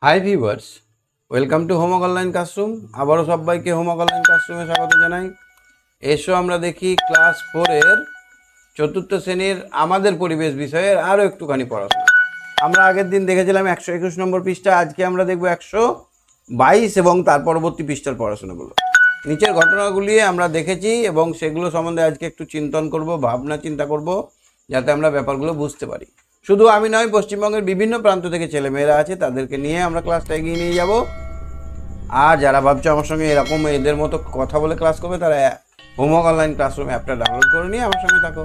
Hi viewers, welcome to homework online classroom. আবারও সবাইকে homework online ক্লাসরুমে স্বাগত জানাই। এসো আমরা দেখি ক্লাস 4-এর চতুর্থ শ্রেণীর আমাদের পরিবেশ বিষয়ের আরও একটুখানি পড়াশোনা। আমরা আগের দিন দেখেছিলাম 121 নম্বর পৃষ্ঠা, আজকে আমরা দেখব 122 এবং তার পরবর্তী পৃষ্ঠার পড়াশোনাগুলো। নিচের ঘটনাগুলি আমরা দেখেছি এবং সেগুলো সম্বন্ধে আজকে একটু চিন্তন করব, ভাবনা চিন্তা করব, যাতে আমরা ব্যাপারগুলো বুঝতে পারি। শুধু আমি নয়, পশ্চিমবঙ্গের বিভিন্ন প্রান্ত থেকে ছেলেমেয়েরা আছে, তাদেরকে নিয়ে আমরা ক্লাসটা এগিয়ে নিয়ে যাব। আর যারা ভাবছো আমার সঙ্গে এরকম এদের মতো কথা বলে ক্লাস করবে, তারা হোমওয়ার্ক অনলাইন ক্লাসরুম অ্যাপটা ডাউনলোড করে নিয়ে আমার সঙ্গে থাকো।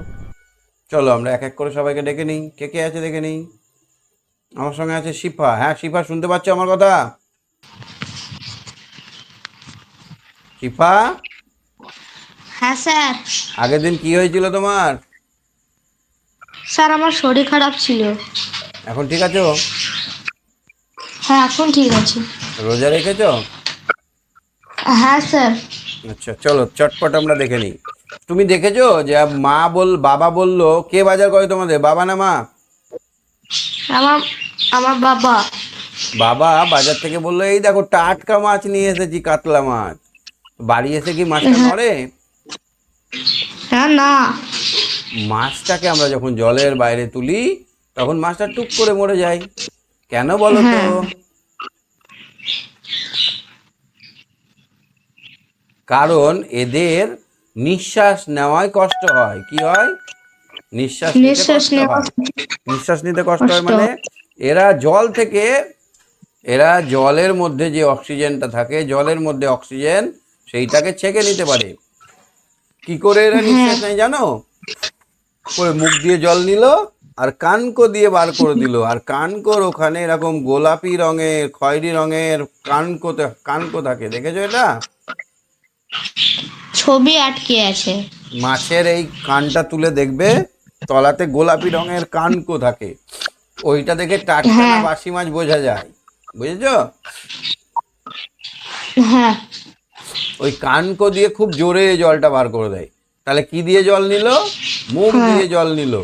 চলো আমরা এক এক করে সবাইকে ডেকে নিই। কে কে আছে দেখে নিই। আমার সঙ্গে আছে শিফা। হ্যাঁ শিফা, শুনতে পাচ্ছ আমার কথা? শিফা, হ্যাঁ স্যার। আগের দিন কি হয়েছিল তোমার? স্যার আমার শরীর খারাপ ছিল। এখন ঠিক আছো? হ্যাঁ এখন ঠিক আছে। রোজা রেখেছো? হ্যাঁ স্যার। আচ্ছা চলো চটপট আমরা দেখে নিই। তুমি দেখেছো যে বাবা বললো, কে বাজার করে তোমাদের, বাবা না মা? আমার আমার বাবা। বাবা বাজার থেকে বললো, এই দেখো টাটকা মাছ নিয়ে এসেছি, কাতলা মাছ। বাড়ি এসে কি মাছটা হ্যাঁ নড়ে? হ্যাঁ না। মাছটাকে আমরা যখন জলের বাইরে তুলি তখন মাছটা টুক করে মরে যায়। কেন বলো তো? হ্যাঁ কারণ এদের নিঃশ্বাস নেওয়ায় কষ্ট হয়। কি হয়? নিঃশ্বাস নিতে নিঃশ্বাস কষ্ট নেওয়া হয়। নিঃশ্বাস নিতে কষ্ট হয় কষ্ট। মানে এরা জলের মধ্যে যে অক্সিজেনটা থাকে, জলের মধ্যে অক্সিজেন সেইটাকে ছেঁকে নিতে পারে। কি করে এরা হ্যাঁ নিঃশ্বাস নেয় জানো? করে মুখ দিয়ে জল নিল আর কানকো দিয়ে বার করে দিল, আর কানকোর ওখানে এরকম গোলাপি রঙের খয়েরি রঙের কানকো থাকে, দেখেছো এটা? ছবি আটকে আছে। মাছের এই কানটা তুলে দেখবে, তলাতে গোলাপি রঙের কানকো থাকে। ওইটা দেখে টাটকা না হ্যাঁ বাসি মাছ বোঝা যায়, বুঝেছো? হ্যাঁ ওই কানকো দিয়ে খুব জোরে জলটা বার করে দেয়। তাহলে কি দিয়ে জল নিল? মুখ হ্যাঁ দিয়ে জল নিল।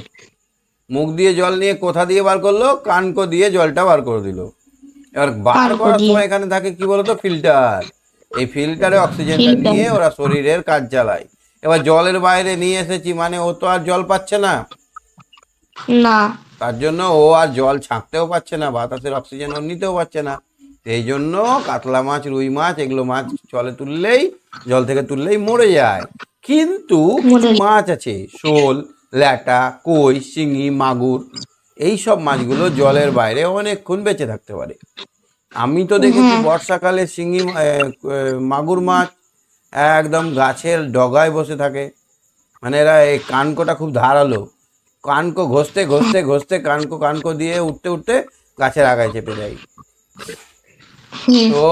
মুখ দিয়ে জল নিয়ে কোথা দিয়ে বার করলো? কানকো দিয়ে জলটা বার করে দিল। এবার বার কানকো করার দিয়ে সময় এখানে থাকে কি বলতো, ফিল্টার। এই ফিল্টারে অক্সিজেনটা ফিল্টার। নিয়ে ওরা শরীরের কাজ চালায়। এবার জলের বাইরে নিয়ে এসেছি মানে ও তো আর জল পাচ্ছে না, না। তার জন্য ও আর জল ছাঁকতেও পারছে না, বাতাসের অক্সিজেন ও নিতেও পারছে না। এই জন্য কাতলা মাছ, রুই মাছ, এগুলো মাছ জল থেকে তুললেই মরে যায়। কিন্তু কিছু মরে মাছ আছে, শোল, ল্যাটা, কই, শিঙি, মাগুর, এই সব মাছগুলো জলের বাইরে অনেকক্ষণ বেঁচে থাকতে পারে। আমি তো দেখেছি হ্যাঁ বর্ষাকালে মাগুর মাছ একদম গাছের ডগায় বসে থাকে। মানে এরা এই কানকোটা খুব ধারালো, কানকো ঘষতে ঘষতে ঘষতে কানকো কানকো দিয়ে উঠতে উঠতে গাছের আগায় চেপে যায়। হুম, তো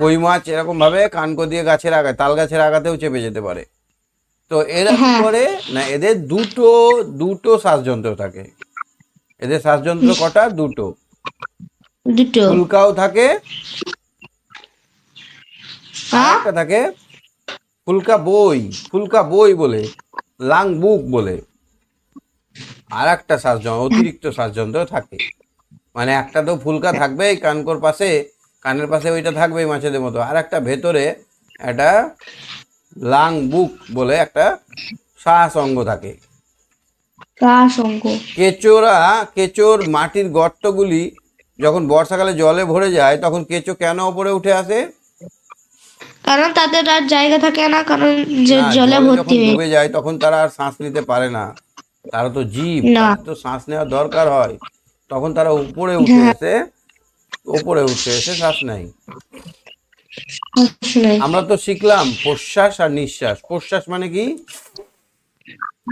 কই মাছ এরকম ভাবে কানকো দিয়ে গাছের আগায়, তাল গাছের আগাতেও চেপে যেতে পারে। তো এরা কি হ্যাঁ করে না, এদের দুটো দুটো শ্বাসযন্ত্র থাকে। এদের শ্বাসযন্ত্র কটা? দুটো। দুটো। ফুলকাও থাকে, আর হ্যাঁ একটা থাকে ফুলকা বই বলে, লাং বুক বলে আর একটা শ্বাসযন্ত্র, অতিরিক্ত শ্বাসযন্ত্র থাকে। মানে একটা তো ফুলকা থাকবেই কানকোর পাশে, কানের পাশে ওইটা থাকবেই মাছেদের মতো, আর একটা ভেতরে একটা লাং বুক বলে একটা শ্বাস অঙ্গ থাকে। কাশ অঙ্ক। কেঁচোর মাটির গর্তগুলি যখন বর্ষাকালে জলে ভরে যায় তখন কেঁচো কেন ওপরে উঠে আসে? কারণ তাদের আর জায়গা থাকে না, কারণ যে না, জলে জলে ভর্তি যখন হয়ে ডুবে যায় তখন তারা আর শ্বাস নিতে পারে না। তারা তো জীব, না। তাদের তো শ্বাস নেওয়ার দরকার হয়। তখন তারা হ্যাঁ উপরে উঠে এসে শ্বাস নেয়। আসলেই। আমরা তো শিখলাম প্রশ্বাস আর নিঃশ্বাস। প্রশ্বাস মানে কি?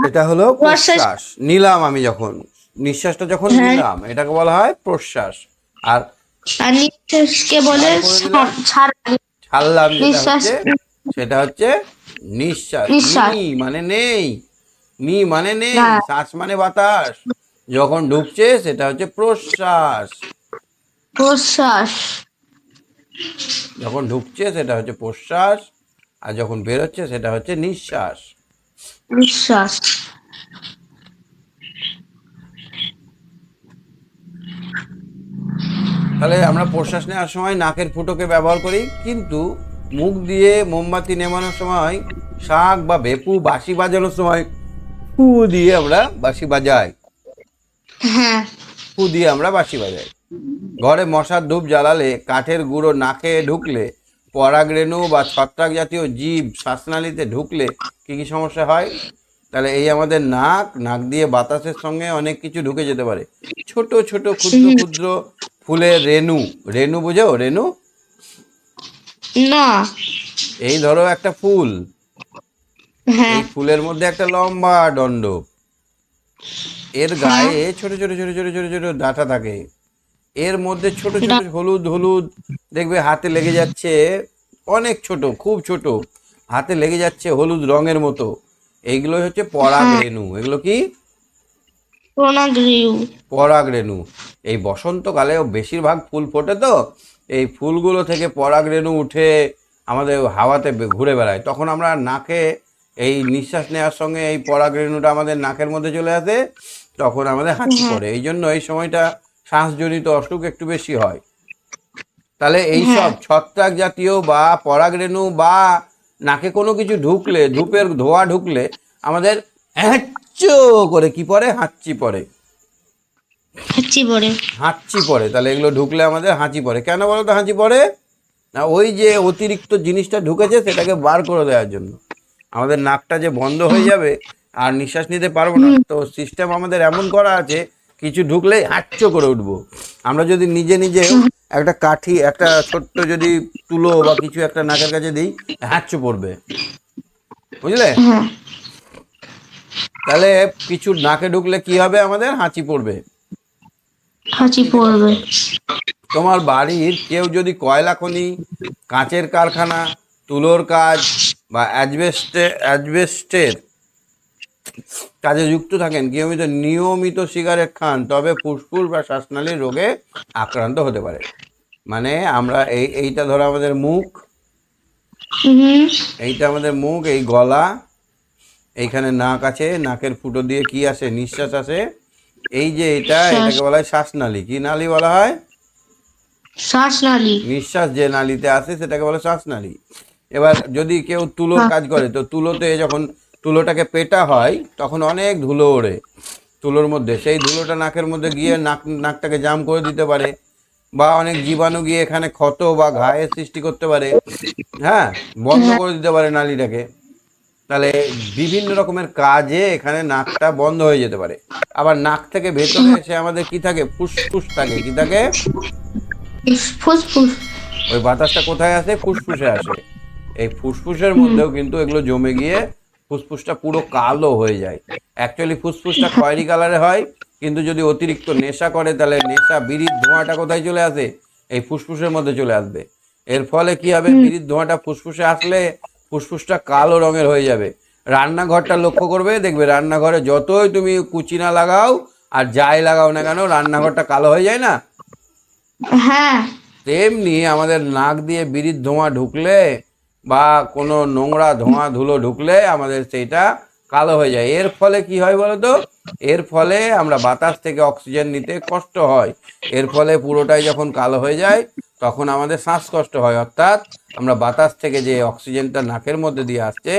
এটা হলো প্রশ্বাস। প্রশ্বাস নিলাম আমি যখন, নিঃশ্বাসটা যখন হ্যাঁ নিলাম এটাকে বলা হয় প্রশ্বাস। আর আর নিঃশ্বাসকে বলে বার করে দিলাম, ছাড়া। ছাড়লাম যেটা নিঃশ্বাস। হচ্ছে, সেটা হচ্ছে নিঃশ্বাস। নি নিঃশ্বাস। মানে নেই, নি মানে নেই, না। শ্বাস মানে বাতাস। যখন ঢুকছে সেটা হচ্ছে প্রশ্বাস, প্রশ্বাস। যখন ঢুকছে সেটা হচ্ছে প্রশ্বাস, আর যখন বেরোচ্ছে সেটা হচ্ছে নিঃশ্বাস। নিঃশ্বাস। তাহলে আমরা প্রশ্বাস নেওয়ার সময় নাকের ফুটোকে ব্যবহার করি, কিন্তু মুখ দিয়ে মোমবাতি নেমানোর সময়, শাঁখ বা ভেপু বাঁশি বাজানোর সময় ফু দিয়ে আমরা বাঁশি বাজাই। হ্যাঁ। ফু দিয়ে আমরা বাঁশি বাজাই। ঘরে মশার ধূপ জ্বালালে, কাঠের গুঁড়ো নাকে ঢুকলে, পরাগরেণু বা ছত্রাক জাতীয় জীব শ্বাসনালীতে ঢুকলে কি কি সমস্যা হয়? তাহলে এই আমাদের নাক, নাক দিয়ে বাতাসের সঙ্গে অনেক কিছু ঢুকে যেতে পারে। ছোট ছোট ক্ষুদ্র ক্ষুদ্র ফুলের রেণু, রেণু বুঝো? রেণু, না। এই ধরো একটা ফুল, হ্যাঁ। এই ফুলের মধ্যে একটা লম্বা দণ্ড, এর গায়ে ছোট ছোট ছোট ছোট ছোট ছোট ডাঁটা থাকে, এর মধ্যে ছোট ছোট হলুদ হলুদ দেখবে হাতে লেগে যাচ্ছে, অনেক ছোট, খুব ছোট, হাতে লেগে যাচ্ছে হলুদ রঙের মতো। এইগুলো হচ্ছে পরাগ রেণু। এগুলো কি? প্রণাগিউ। পরাগ রেণু। এই বসন্তকালে বেশিরভাগ ফুল ফোটে, তো এই ফুলগুলো থেকে পরাগ রেণু উঠে আমাদের হাওয়াতে ঘুরে বেড়ায়। তখন আমরা নাকে এই নিঃশ্বাস নেওয়ার সঙ্গে এই পরাগ রেণুটা আমাদের নাকের মধ্যে চলে আসে, তখন আমাদের হাঁচি পড়ে। এই জন্য এই সময়টা শ্বাসজনিত অসুখ একটু বেশি হয়। তাহলে এইসব ছত্রাক জাতীয় বা পরাগরেণু বা নাকে কোনো কিছু ঢুকলে, ধূপের ধোঁয়া ঢুকলে আমাদের হ্যাঁচো করে কি পড়ে? হাঁচি পড়ে। হাঁচি পড়ে। হাঁচি পড়ে। তাহলে এগুলো ঢুকলে আমাদের হাঁচি পড়ে। কেন বলো তো হাঁচি পড়ে? না, ওই যে অতিরিক্ত জিনিসটা ঢুকেছে সেটাকে বার করে দেওয়ার জন্য। আমাদের নাকটা যে বন্ধ হয়ে যাবে আর নিঃশ্বাস নিতে পারবো না, তো সিস্টেম আমাদের এমন করা আছে, কিছু ঢুকলেই হাঁচো করে উঠবো। আমরা যদি নিজে নিজে একটা কাঠি, একটা ছোট্ট যদি তুলো বা কিছু একটা নাকের কাছে দিই, হাঁচো পড়বে, বুঝলে? হ্যাঁ। তাহলে কিছু নাকে ঢুকলে কি হবে? আমাদের হাঁচি পড়বে। হাঁচি পড়বে। তোমার বাড়ির কেউ যদি কয়লা খনি, কাঁচের কারখানা, তুলোর কাজ বা অ্যাজবেস্টের কাজে যুক্ত থাকেন, নিয়মিত সিগারেট খান, তবে ফুসফুস বা শ্বাসনালীর রোগে আক্রান্ত হতে পারে। মানে আমরা এইটা ধরো আমাদের মুখ, এইটা আমাদের মুখ, এই গলা, এইখানে নাক আছে, নাকের ফুটো দিয়ে কি আসে? নিঃশ্বাস আসে। এই যে এটাকে বলা হয় শ্বাসনালী। কি নালী বলা হয়? শ্বাসনালী। নিঃশ্বাস যে নালীতে আসে সেটাকে বলে শ্বাসনালী। এবার যদি কেউ তুলোর কাজ করে, তো তুলোতে যখন তুলোটাকে পেটা হয় তখন অনেক ধুলো ওড়ে তুলোর মধ্যে, সেই ধুলোটা নাকের মধ্যে গিয়ে নাকটাকে জাম করে দিতে পারে, বা অনেক জীবাণু গিয়ে এখানে ক্ষত বা ঘায়ের সৃষ্টি করতে পারে। হ্যাঁ, বন্ধ করে দিতে পারে নালীটাকে। তাহলে বিভিন্ন রকমের কাজে এখানে নাকটা বন্ধ হয়ে যেতে পারে। আবার নাক থেকে ভেতরে এসে আমাদের কি থাকে? ফুসফুস থাকে। কি থাকে? ফুসফুস। ওই বাতাসটা কোথায় আসে? ফুসফুসে আসে। এই ফুসফুসের মধ্যেও কিন্তু এগুলো জমে গিয়ে ফুসফুসটা পুরো কালো হয়ে যায়। অ্যাকচুয়ালি ফুসফুসটা খয়েরি কালারে হয়, কিন্তু যদি অতিরিক্ত নেশা করে তাহলে বিড়ির ধোঁয়াটা কোথায় চলে আসে? এই ফুসফুসের মধ্যে চলে আসবে। এর ফলে কি হবে? বিড়ির ধোঁয়াটা ফুসফুসে আসলে ফুসফুসটা কালো রঙের হয়ে যাবে। রান্নাঘরটা লক্ষ্য করবে, দেখবে রান্নাঘরে যতই তুমি কুচি না লাগাও আর যাই লাগাও না কেন, রান্নাঘরটা কালো হয়ে যায় না? হ্যাঁ। তেমনি আমাদের নাক দিয়ে বিড়ির ধোঁয়া ঢুকলে বা কোনো নোংরা ধোঁয়া ধুলো ঢুকলে আমাদের সেইটা কালো হয়ে যায়। এর ফলে কি হয় বলো তো? এর ফলে আমরা বাতাস থেকে অক্সিজেন নিতে কষ্ট হয়। এর ফলে পুরোটাই যখন কালো হয়ে যায় তখন আমাদের শ্বাসকষ্ট হয়। অর্থাৎ আমরা বাতাস থেকে যে অক্সিজেনটা নাকের মধ্যে দিয়ে আসছে,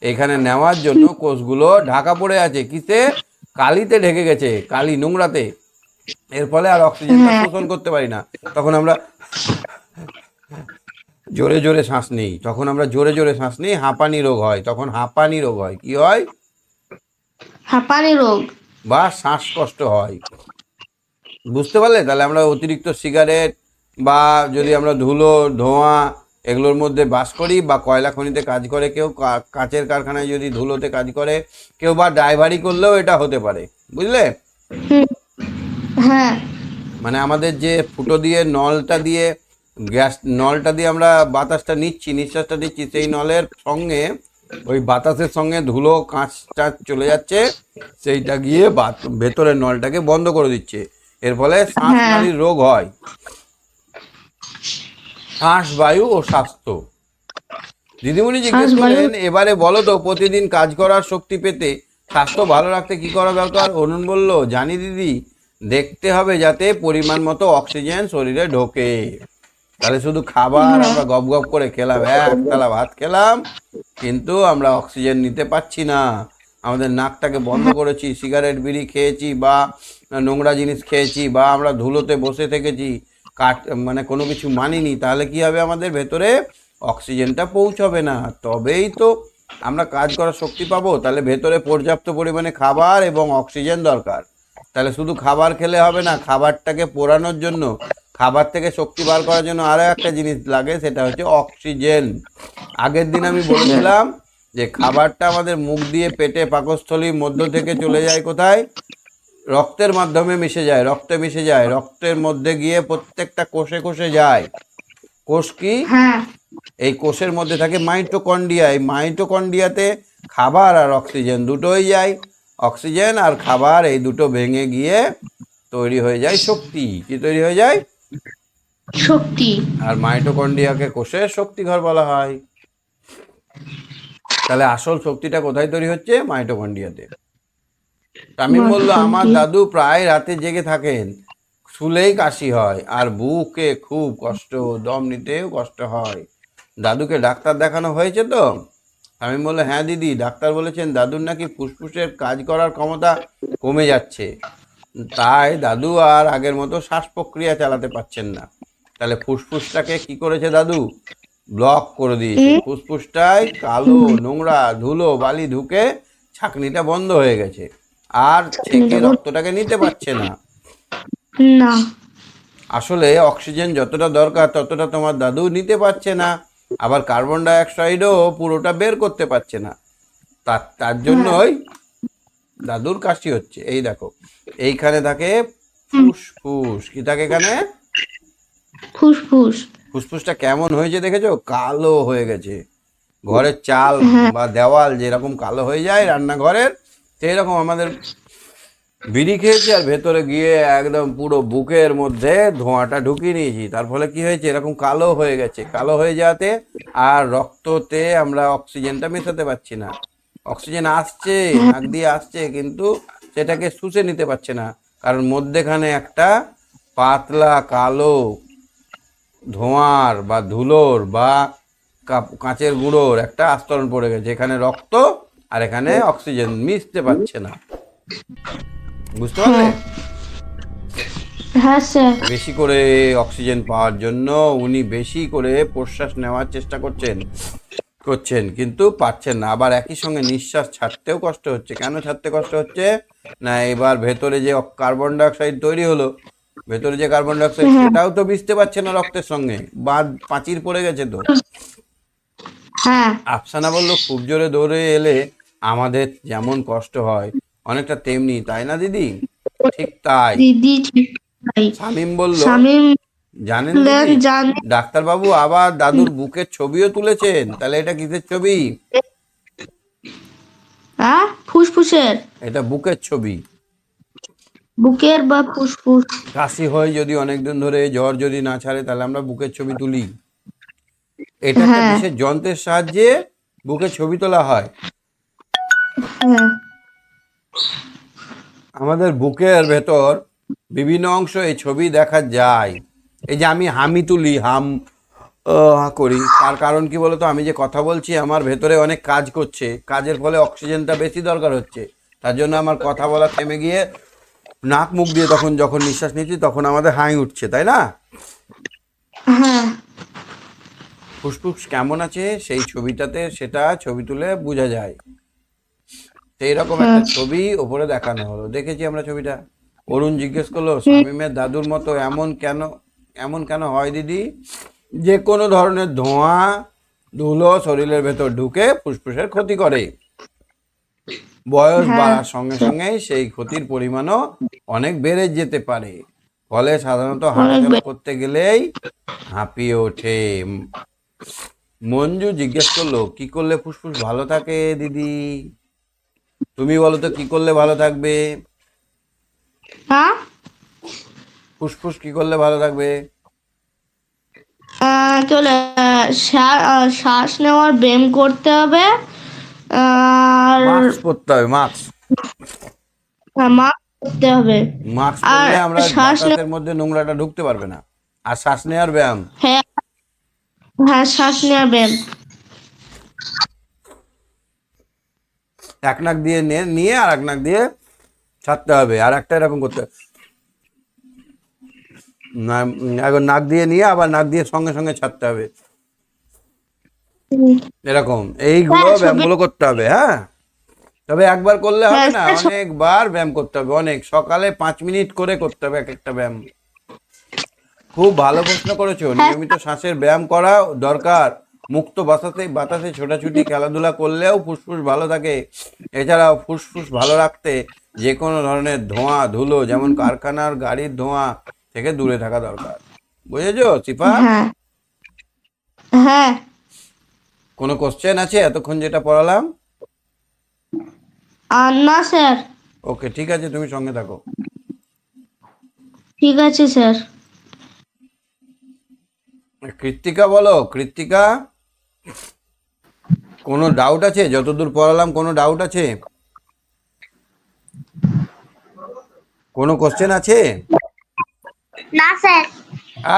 এখানে নেওয়ার জন্য কোষগুলো ঢাকা পড়ে আছে কিসে? কালিতে ঢেকে গেছে, কালি নোংরাতে। এর ফলে আর অক্সিজেনটা শোষণ করতে পারি না। তখন আমরা জোরে জোরে শ্বাস নিই, হাঁপানি রোগ হয়। তখন হাঁপানি রোগ হয়। কি হয়? হাঁপানি রোগ বা শ্বাসকষ্ট হয়। বুঝতে পারলে? তাহলে আমরা অতিরিক্ত সিগারেট বা যদি আমরা ধুলো ধোঁয়া এগুলোর মধ্যে বাস করি, বা কয়লা খনিতে কাজ করে কেউ, কাঁচের কারখানায় যদি ধুলোতে কাজ করে কেউ, বা ড্রাইভারি করলেও এটা হতে পারে। বুঝলে? হ্যাঁ। মানে আমাদের যে ফুটো দিয়ে নলটা দিয়ে নলটা দিয়ে আমরা বাতাসটা নিচ্ছি, নিঃশ্বাসটা নিচ্ছি, সেই নলের সঙ্গে ওই বাতাসের সঙ্গে ধুলো কাঁচটা চলে যাচ্ছে, সেইটা গিয়ে ভেতরের নলটাকে বন্ধ করে দিচ্ছে। এর ফলে শ্বাসনালীর রোগ হয়। শ্বাস, বায়ু ও স্বাস্থ্য। দিদিমণি জিজ্ঞেস করলেন, এবারে বলো তো, প্রতিদিন কাজ করার শক্তি পেতে স্বাস্থ্য ভালো রাখতে কি করা দরকার? অরুণ বলল, জানি দিদি, দেখতে হবে যাতে পরিমাণ মতো অক্সিজেন শরীরে ঢোকে। তাহলে শুধু খাবার আমরা গপ গপ করে খেলাম, এক থালা ভাত খেলাম, কিন্তু আমরা অক্সিজেন নিতে পারছি না। আমাদের নাকটাকে বন্ধ করেছি, সিগারেট বিড়ি খেয়েছি বা নোংরা জিনিস খেয়েছি বা আমরা ধুলোতে বসে থেকেছি, মানে কোনো কিছু মানিনি, তাহলে কি হবে, আমাদের ভেতরে অক্সিজেনটা পৌঁছবে না। তবেই তো আমরা কাজ করার শক্তি পাবো। তাহলে ভেতরে পর্যাপ্ত পরিমাণে খাবার এবং অক্সিজেন দরকার। তাহলে শুধু খাবার খেলে হবে না, খাবারটাকে পোড়ানোর জন্য, খাবার থেকে শক্তি বার করার জন্য আরও একটা জিনিস লাগে, সেটা হচ্ছে অক্সিজেন। আগের দিন আমি বলেছিলাম যে খাবারটা আমাদের মুখ দিয়ে পেটে পাকস্থলীর মধ্য থেকে চলে যায় কোথায়, রক্তের মাধ্যমে মিশে যায়, রক্তে মিশে যায়, রক্তের মধ্যে গিয়ে প্রত্যেকটা কোষে কোষে যায়। কোষ কি? হ্যাঁ এই কোষের মধ্যে থাকে মাইটোকন্ড্রিয়া। এই মাইটোকন্ড্রিয়াতে খাবার আর অক্সিজেন দুটোই যায়। অক্সিজেন আর খাবার এই দুটো ভেঙে গিয়ে তৈরি হয়ে যায় শক্তি। কি তৈরি হয়ে যায়? শক্তি। আর মাইটোকন্ড্রিয়াকে কোষের শক্তিঘর বলা হয়। তাহলে আসল শক্তিটা কোথায় তৈরি হচ্ছে? মাইটোকন্ড্রিয়াতে। তামিম বলল, আমার দাদু প্রায় রাতে জেগে থাকেন, শুলেই কাশি হয় আর বুকে খুব কষ্ট, দম নিতেও কষ্ট হয়। দাদুকে ডাক্তার দেখানো হয়েছে তো? তামিম বলল, হ্যাঁ দিদি, ডাক্তার বলেছেন দাদুর নাকি ফুসফুসের কাজ করার ক্ষমতা কমে যাচ্ছে, তাই দাদু আর আগের মতো শ্বাস প্রক্রিয়া চালাতে পারছেন না। তাহলে ফুসফুসটাকে কি করেছে দাদু? ব্লক করে দিয়েছে। ফুসফুসটায় কালো নোংরা ধুলো বালি ঢুকে ছাঁকনিটা বন্ধ হয়ে গেছে, আর ছেঁকে রক্তটাকে নিতে পারছে না। না, আসলে অক্সিজেন যতটা দরকার ততটা তোমার দাদু নিতে পারছে না, আবার কার্বন ডাই অক্সাইডও পুরোটা বের করতে পারছে না। তার জন্যই দাদুর কাশি হচ্ছে। এই দেখো, এইখানে থাকে ফুসফুস। কি থাকে এখানে? ফুসফুস। ফুসফুসটা কেমন হয়েছে দেখেছো? কালো হয়ে গেছে। ঘরের চাল বা দেওয়াল যেরকম কালো হয়ে যায় রান্নাঘরের, সেই রকম আমাদের বিড়ি খেয়েছি আর ভেতরে গিয়ে একদম পুরো বুকের মধ্যে ধোঁয়াটা ঢুকিয়ে নিয়েছি, তার ফলে কি হয়েছে, এরকম কালো হয়ে গেছে। কালো হয়ে যাতে আর রক্ততে আমরা অক্সিজেনটা মেশাতে পারছি না। অক্সিজেন আসছে, নাক দিয়ে আসছে, কিন্তু সেটাকে শুষে নিতে পারছে না, কারণ মধ্যেখানে একটা পাতলা কালো ধোঁয়ার বা ধুলোর বা কাঁচের গুঁড়োর একটা আস্তরণ পড়ে গেছে। এখানে রক্ত আর এখানে অক্সিজেন মিশতে পারছে না। বুঝতে পারলে? হ্যাঁ স্যার। বেশি করে অক্সিজেন পাওয়ার জন্য উনি বেশি করে প্রশ্বাস নেওয়ার চেষ্টা করছেন, কিন্তু পারছেন না। আবার একই সঙ্গে নিঃশ্বাস ছাড়তেও কষ্ট হচ্ছে। কেন ছাড়তে কষ্ট হচ্ছে? না, এবার ভেতরে যে কার্বন ডাইঅক্সাইড তৈরি হলো, ভেতরে যে কার্বন ডাইঅক্সাইড, সেটাও তো মিশতে পারছে না রক্তের সঙ্গে, বাঁধ পাঁচির পড়ে গেছে তো। হ্যাঁ আফসানা বলল, খুব জোরে দৌড়ে এলে আমাদের যেমন কষ্ট হয় অনেকটা তেমনি, তাই না দিদি? ঠিক তাই। দিদি ঠিক তাই। শামীম বলল, শামীম জানেন বললেন, দিদি, জানি। ডাক্তারবাবু আবার দাদুর বুকের ছবিও তুলেছেন। তাহলে এটা কিসের ছবি? হ্যাঁ, ফুসফুসের। এটা বুকের ছবি। বুকের বা ফুসফুস। কাশি হয় যদি অনেকদিন ধরে, জ্বর যদি না ছাড়ে, তাহলে আমরা বুকের ছবি তুলি। এটা একটা হ্যাঁ বিশেষ যন্ত্রের সাহায্যে বুকের ছবি তোলা হয়। হ্যাঁ আমাদের বুকের ভেতর বিভিন্ন অংশ এই ছবি দেখা যায়। এই যে আমি হামি তুলি, করি, তার কারণ কি বলতো? আমি যে কথা বলছি আমার ভেতরে অনেক কাজ করছে, কাজের ফলে অক্সিজেনটা বেশি দরকার হচ্ছে, তার জন্য আমার কথা বলা থেমে গিয়ে নাক মুখ দিয়ে যখন নিঃশ্বাস নিচ্ছি তখন আমাদের হাই উঠছে, তাই না? হ্যাঁ ফুসফুস কেমন আছে সেই ছবিটাতে, সেটা ছবি তুলে বোঝা যায়। সেই রকম একটা ছবি ওপরে দেখানো হলো, দেখেছি আমরা ছবিটা। অরুণ জিজ্ঞেস করলো, শামীমের দাদুর মতো এমন কেন হয় দিদি? যে কোনো ধরনের ধোঁয়া ধুলো শরীরের ভেতর ঢুকে ফুসফুসের ক্ষতি করে। বয়স বাড়ার সঙ্গে সঙ্গে সেই ক্ষতির পরিমাণও অনেক বেড়ে যেতে পারে, ফলে সাধারণত হাঁটাচলা করতে গেলেই হাঁপিয়ে ওঠে। মঞ্জু জিজ্ঞেস করলো, কি করলে ফুসফুস ভালো থাকে দিদি? তুমি বলো তো, কি করলে ভালো থাকবে? হ্যাঁ, ফুসফুস কি করলে ভালো থাকবে? চলে শ্বাস নেওয়ার ব্যায়াম করতে হবে, আর মাস্ক পরতে হবে, মাস্ক। মাস্ক করতে হবে। মাস্ক আর পরলে আমরা শ্বাস বাতাসের মধ্যে নোংরাটা ঢুকতে পারবে না। আর শ্বাস নেওয়ার ব্যায়াম, হ্যাঁ, হ্যাঁ, শ্বাস নেওয়ার ব্যায়াম। এক নাক দিয়ে নিয়ে আর এক নাক দিয়ে ছাড়তে হবে, আর একটা এরকম করতে হবে। একবার নাক দিয়ে নিয়ে আবার নাক দিয়ে সঙ্গে সঙ্গে ছাড়তে হবে, এরকম এইগুলো হ্যাঁ, ব্যায়ামগুলো করতে হবে। হ্যাঁ, তবে একবার করলে হবে হ্যাঁ, না, অনেকবার ব্যায়াম করতে হবে, অনেক সকালে 5 মিনিট করে করতে হবে এক একটা ব্যায়াম। খুব ভালো প্রশ্ন করেছো। হ্যাঁ, নিয়মিত শ্বাসের ব্যায়াম করা দরকার। মুক্ত বাতাসে বাতাসে ছোটাছুটি খেলাধুলা করলেও ফুসফুস ভালো থাকে। এছাড়াও ফুসফুস ভালো রাখতে যে কোনো ধরনের ধোঁয়া ধুলো, যেমন কারখানার গাড়ির ধোঁয়া থেকে দূরে থাকা দরকার। বুঝেছো সিফা? হ্যাঁ, হ্যাঁ। কোনো কোশ্চেন আছে এতক্ষণ যেটা পড়ালাম? আর না স্যার। ওকে, ঠিক আছে, তুমি সঙ্গে থাকো। ঠিক আছে স্যার। কৃত্তিকা বলো, কৃত্তিকা, কোনো ডাউট আছে? যতদূর পড়ালাম কোনো ডাউট আছে? কোনো কোশ্চেন আছে? না স্যার।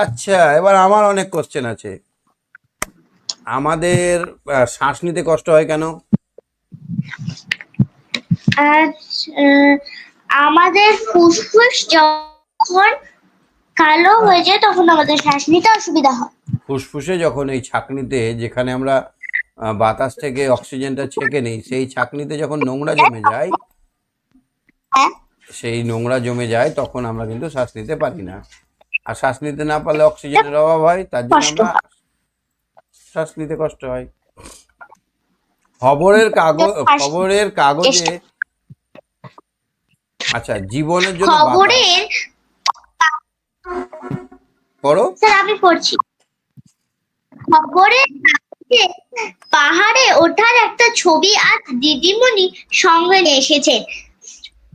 আচ্ছা, এবার আমার অনেক কোশ্চেন আছে। আমাদের শ্বাস নিতে কষ্ট হয় কেন? আমাদের ফুসফুস যখন কালো হয়ে যায় তখন আমাদের শ্বাস নিতে অসুবিধা হয়। ফুসফুসে যখন এই ছাঁকনিতে, যেখানে আমরা বাতাস থেকে অক্সিজেনটা ছেঁকে নিই, সেই ছাঁকনিতে যখন নোংরা জমে যায়, হ্যাঁ, সেই নোংরা জমে যায়, তখন আমরা কিন্তু শ্বাস নিতে পারি না। আর শ্বাস নিতে না পারলে অক্সিজেনের অভাব হয়, তার জন্য কষ্ট আমরা হয়। শ্বাস নিতে কষ্ট হয়। খবরের কাগজে, আচ্ছা, জীবনের জন্য বাতাস খবরের পড়ো। স্যার আমি পড়ছি। খবরের কাগজে পাহাড়ে ওঠার একটা ছবি আজ দিদিমণি সঙ্গে নিয়ে এসেছেন।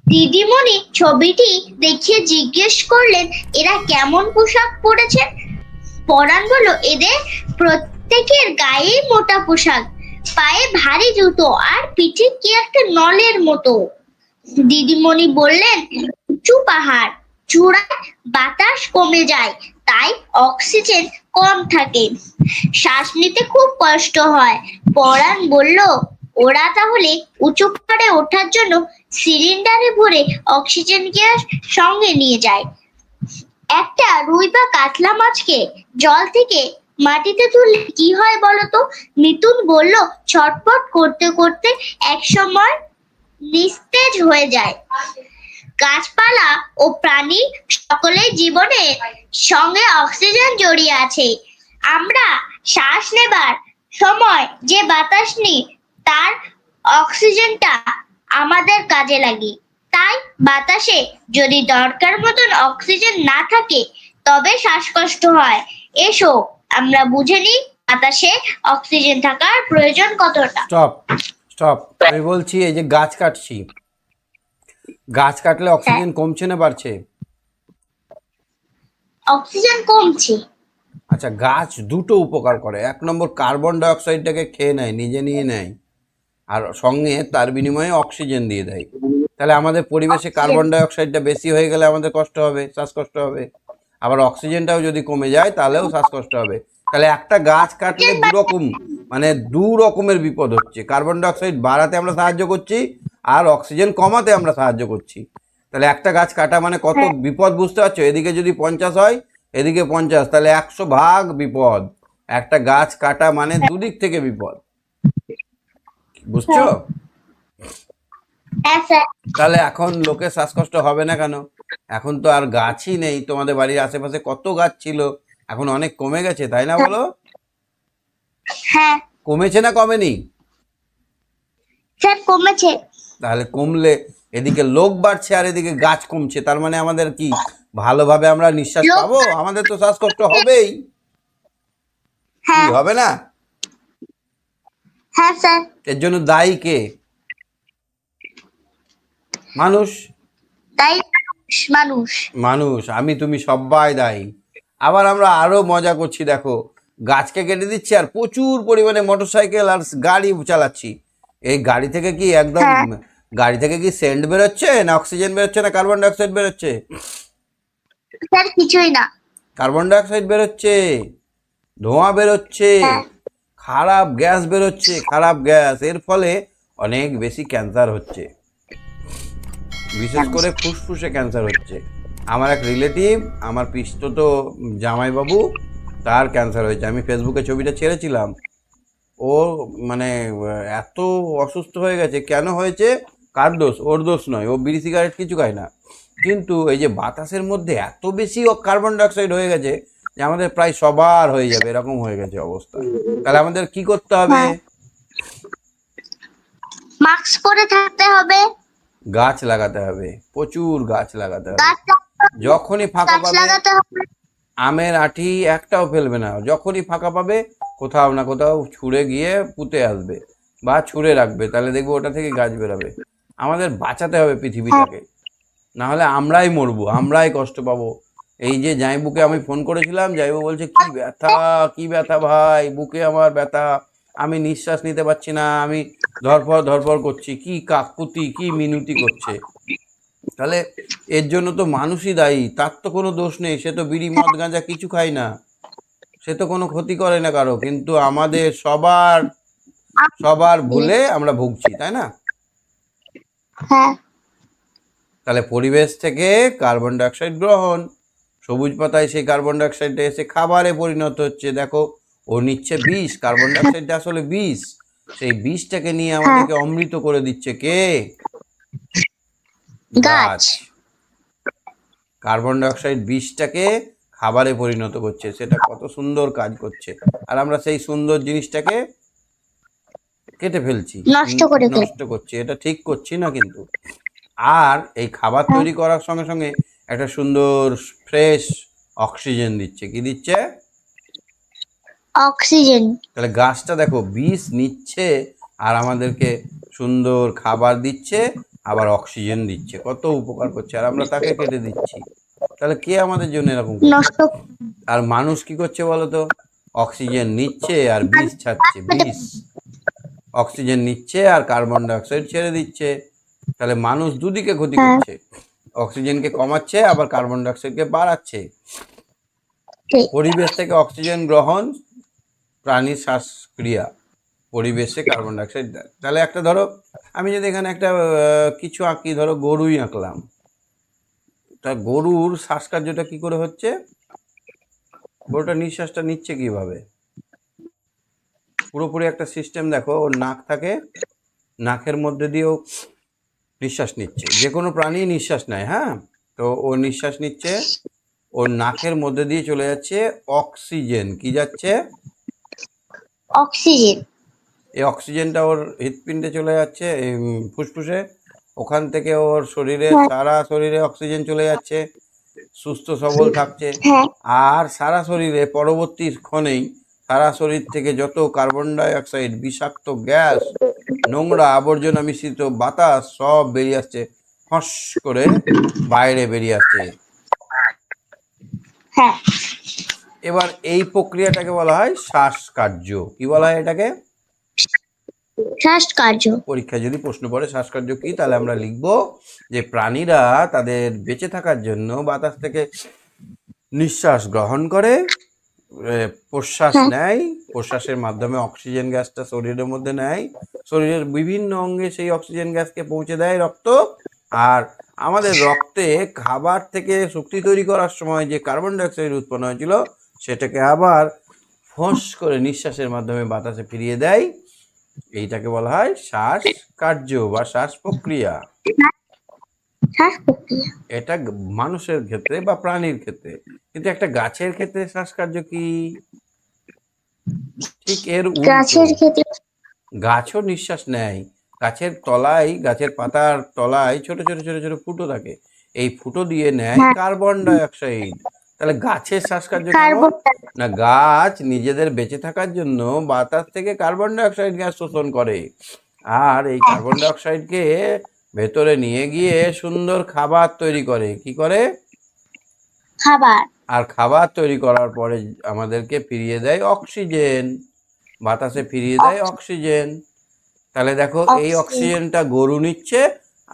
দিদিমণি ছবিটি দেখিয়ে জিজ্ঞেস করলেন, এরা কেমন পোশাক পরেছেন? পরাণ বলল, এদের প্রত্যেকের গায়ে মোটা পোশাক, পায়ে ভারী জুতো, আর পিঠে কি একটা নলের মতো। দিদিমণি বললেন, উঁচু পাহাড়, চূড়ায় বাতাস কমে যায়, তাই অক্সিজেন কম থাকে, শ্বাস নিতে খুব কষ্ট হয়। পরাণ বলল, ওরা তাহলে উঁচু পাহাড়ে ওঠার জন্য সিলিন্ডারে ভরে অক্সিজেন গ্যাস সঙ্গে নিয়ে যায়। একটা রুই বা কাতলা মাছকে জল থেকে মাটিতে তুললে কি হয় বলতো? মিতুন বলল, ছটফট করতে করতে একসময় নিস্তেজ হয়ে যায়। গাছপালা ও প্রাণী সকলের জীবনে সঙ্গে অক্সিজেন জড়িয়ে আছে। আমরা শ্বাস নেবার সময় যে বাতাস নিই, তার অক্সিজেনটা আমাদের কাজে লাগে। তাই বাতাসে যদি দরকার মতন অক্সিজেন না থাকে তবে শ্বাসকষ্ট হয়। এসো আমরা বুঝে নিই বাতাসে অক্সিজেন থাকার প্রয়োজন কতটা। Stop, stop. আমি বলছি, এই যে গাছ কাটছি, গাছ কাটলে অক্সিজেন কমছে না বাড়ছে? অক্সিজেন কমছে। আচ্ছা, গাছ দুটো উপকার করে। এক নম্বর, কার্বন ডাইঅক্সাইডটাকে খেয়ে নেয়, নিজে নিয়ে নেয়, আর সঙ্গে তার বিনিময়ে অক্সিজেন দিয়ে দেয়। তাহলে আমাদের পরিবেশে কার্বন ডাইঅক্সাইডটা বেশি হয়ে গেলে আমাদের কষ্ট হবে, শ্বাসকষ্ট হবে। আবার অক্সিজেনটাও যদি কমে যায় তাহলেও শ্বাসকষ্ট হবে। তাহলে একটা গাছ কাটলে দুরকম, মানে দু রকমের বিপদ হচ্ছে। কার্বন ডাইঅক্সাইড বাড়াতে আমরা সাহায্য করছি, আর অক্সিজেন কমাতে আমরা সাহায্য করছি। তাহলে একটা গাছ কাটা মানে কত বিপদ, বুঝতে পারছো? এদিকে যদি 50 হয়, এদিকে 50, তাহলে 100 ভাগ বিপদ। একটা গাছ কাটা মানে দুদিক থেকে বিপদ, বুঝছো? হ্যাঁ স্যার। তাহলে এখন লোকের শ্বাসকষ্ট হবে না কেন? এখন তো আর গাছই নেই। তোমাদের বাড়ির আশেপাশে কত গাছ ছিল, এখন অনেক কমে গেছে, তাই না বলো? হ্যাঁ কমেছে না কমেনি? স্যার, কমেছে। তাহলে কমলে এদিকে লোক বাড়ছে আর এদিকে গাছ কমছে, তার মানে আমাদের কি ভালোভাবে আমরা নিঃশ্বাস লোক পাবো? আমাদের তো শ্বাসকষ্ট হবেই, কি হ্যাঁ, হবে না? হ্যাঁ স্যার। এর জন্য দায়ী কে? মানুষ। তাই মানুষ। মানুষ, আমি তুমি সবাই দায়ী। আবার আমরা আরো মজা করছি, দেখো, গাছকে কেটে দিচ্ছি আর প্রচুর পরিমাণে মোটরসাইকেল আর গাড়ি চালাচ্ছি। এই গাড়ি থেকে কি একদম হ্যাঁ। গাড়ি থেকে কি সেন্ট বেরোচ্ছে, না অক্সিজেন বেরোচ্ছে, না কার্বন ডাইঅক্সাইড বেরোচ্ছে? স্যার কিছুই না। কার্বন ডাইঅক্সাইড বেরোচ্ছে, ধোঁয়া বেরোচ্ছে, হ্যাঁ খারাপ গ্যাস বেরোচ্ছে, খারাপ গ্যাস। এর ফলে অনেক বেশি ক্যান্সার হচ্ছে, বিশেষ করে ফুসফুসে ক্যান্সার হচ্ছে। আমার এক রিলেটিভ, আমার পিস্তত জামাইবাবু, তার ক্যান্সার হয়েছে। আমি ফেসবুকে ছবিটা ছেড়েছিলাম। ও মানে এত অসুস্থ হয়ে গেছে। কেন হয়েছে? কার দোষ? ওর দোষ নয়, ও বিড়ি সিগারেট কিছু খায় না, কিন্তু এই যে বাতাসের মধ্যে এত বেশি কার্বন ডাইঅক্সাইড হয়ে গেছে যে আমাদের প্রায় সবার হয়ে যাবে, এরকম হয়ে গেছে অবস্থা। তাহলে আমাদের কি করতে হবে? হ্যাঁ, মাস্ক পরে থাকতে হবে, গাছ লাগাতে হবে, প্রচুর গাছ লাগাতে হবে। গাছ লাগাতে হবে, যখনই ফাঁকা গাছ পাবে, লাগাতে হবে। আমের আঁটি একটাও ফেলবে না। যখনই ফাঁকা পাবে কোথাও না কোথাও ছুঁড়ে গিয়ে পুঁতে আসবে বা ছুঁড়ে রাখবে, তাহলে দেখবো ওটা থেকে গাছ বেরোবে। আমাদের বাঁচাতে হবে পৃথিবীটাকে, না হলে আমরাই মরবো, আমরাই কষ্ট পাবো। এই যে জাইবুকে আমি ফোন করেছিলাম, জাইবু বলছে কি ব্যথা, কি ব্যথা ভাই, বুকে আমার ব্যথা, আমি নিঃশ্বাস নিতে পারছি না, আমি ধরফর ধরফর করছি। কি কাকুতি, কি মিনতি করছে। তাহলে এর জন্য তো মানুষই দায়ী, তার তো কোনো দোষ নেই। সে তো বিড়ি মদ গাঁজা কিছু খায় না, সে তো কোনো ক্ষতি করে না কারো, কিন্তু আমাদের সবার সবার ভুলে আমরা ভুগছি, তাই না? হ্যাঁ তাহলে পরিবেশ থেকে কার্বন ডাইঅক্সাইড গ্রহণ, সবুজ পাতায় সেই কার্বন ডাইঅক্সাইডটা এসে খাবারে পরিণত হচ্ছে। দেখো, ও নিচ্ছে বিষ, কার্বন ডাইঅক্সাইডটা আসলে বিষ। সেই বিষটাকে নিয়ে আমাদেরকে অমৃত করে দিচ্ছে কে? গাছ। গাছ। কার্বন ডাইঅক্সাইড বিষটাকে খাবারে পরিণত করছে, সেটা কত সুন্দর কাজ করছে। আর আমরা সেই সুন্দর জিনিসটাকে কেটে ফেলছি, নষ্ট করে ফেলে। নষ্ট করছি। এটা ঠিক করছি না কিন্তু। আর এই খাবার তৈরি করার সঙ্গে সঙ্গে একটা সুন্দর ফ্রেশ অক্সিজেন দিচ্ছে। কি দিচ্ছে? অক্সিজেন। তাহলে গাছটা দেখো বিষ নিচ্ছে আর আমাদেরকে সুন্দর খাবার দিচ্ছে, আবার অক্সিজেন দিচ্ছে, কত উপকার করছে, আর আমরা তাকে কেটে দিচ্ছি। তাহলে কে আমাদের জন্য এরকম করছে? নষ্ট। আর মানুষ কি করছে বলো তো? অক্সিজেন নিচ্ছে আর বিষ ছাড়ছে, বিষ। অক্সিজেন নিচ্ছে আর কার্বন ডাইঅক্সাইড ছেড়ে দিচ্ছে। তাহলে মানুষ দুদিকে ক্ষতি হ্যাঁ করছে, অক্সিজেনকে কমাচ্ছে আবার কার্বন ডাইঅক্সাইডকে বাড়াচ্ছে। ঠিক। পরিবেশ থেকে অক্সিজেন গ্রহণ, প্রাণীর শ্বাসক্রিয়া, পরিবেশে কার্বন ডাইঅক্সাইড দেয়। তাহলে একটা ধরো, আমি যদি এখানে একটা কিছু আঁকি, ধরো গরুই আঁকলাম, তা গরুর শ্বাসকার্যটা কি করে হচ্ছে? গরুটা নিঃশ্বাসটা নিচ্ছে কিভাবে? পুরোপুরি একটা সিস্টেম দেখো, ওর নাক থাকে, নাকের মধ্যে দিয়েও নিঃশ্বাস নিচ্ছে। যে কোনো প্রাণী নিঃশ্বাস নেয়, হ্যাঁ? তো ও নিঃশ্বাস নিচ্ছে, ওর নাকের মধ্যে দিয়ে চলে যাচ্ছে অক্সিজেন। কি যাচ্ছে? অক্সিজেন। এই অক্সিজেনটা ওর হৃৎপিণ্ডে চলে যাচ্ছে, এই ফুসফুসে। ওখান থেকে ওর শরীরে, সারা শরীরে অক্সিজেন চলে যাচ্ছে, সুস্থ সবল থাকছে। হ্যাঁ আর সারা শরীরে পরবর্তী ক্ষণেই সারা শরীর থেকে যত কার্বন ডাইঅক্সাইড, বিষাক্ত গ্যাস, নোংরা আবর্জনা মিশ্রিত বাতাস সব বেরিয়ে আসছে, ফস করে বাইরে বেরিয়ে আসছে। হ্যাঁ। এবার এই প্রক্রিয়াটাকে বলা হয় শ্বাসকার্য। কি বলা হয় এটাকে? শ্বাসকার্য। পরীক্ষায় যদি প্রশ্ন পড়ে শ্বাসকার্য কি, তাহলে আমরা লিখব যে প্রাণীরা তাদের বেঁচে থাকার জন্য বাতাস থেকে নিঃশ্বাস গ্রহণ করে, প্রশ্বাস নেয়, প্রশ্বাসের মাধ্যমে অক্সিজেন গ্যাসটা শরীরের মধ্যে নেয়, শরীরের বিভিন্ন অঙ্গে সেই অক্সিজেন গ্যাসকে পৌঁছে দেয় রক্ত। আর আমাদের রক্তে খাবার থেকে শক্তি তৈরি করার সময় যে কার্বন ডাইঅক্সাইড উৎপন্ন হয়েছিল, সেটাকে আবার ফোঁস করে নিঃশ্বাসের মাধ্যমে বাতাসে ফিরিয়ে দেয়। এইটাকে বলা হয় শ্বাস কার্য বা শ্বাস প্রক্রিয়া। শ্বাস প্রক্রিয়া। এটা মানুষের ক্ষেত্রে বা প্রাণীর ক্ষেত্রে, কিন্তু একটা গাছের ক্ষেত্রে শ্বাসকার্য কি? ঠিক এর উল্টো। গাছের ক্ষেত্রে গাছও নিঃশ্বাস নেয়। গাছের তলায়, গাছের পাতার তলায় ছোট ছোট ছোট ছোট ফুটো থাকে, এই ফুটো দিয়ে নেয় কার্বন ডাইঅক্সাইড। তাহলে গাছের শ্বাসকার্য কেমন? কার্বন। না, গাছ নিজেদের বেঁচে থাকার জন্য বাতাস থেকে কার্বন ডাইঅক্সাইড গ্যাস শোষণ করে, আর এই কার্বন ডাইঅক্সাইডকে ভেতরে নিয়ে গিয়ে সুন্দর খাবার তৈরি করে। কি করে? খাবার। আর খাবার তৈরি করার পরে আমাদেরকে ফিরিয়ে দেয় অক্সিজেন, বাতাসে ফিরিয়ে দেয় অক্সিজেন। তাহলে দেখো, এই অক্সিজেনটা গরু নিচ্ছে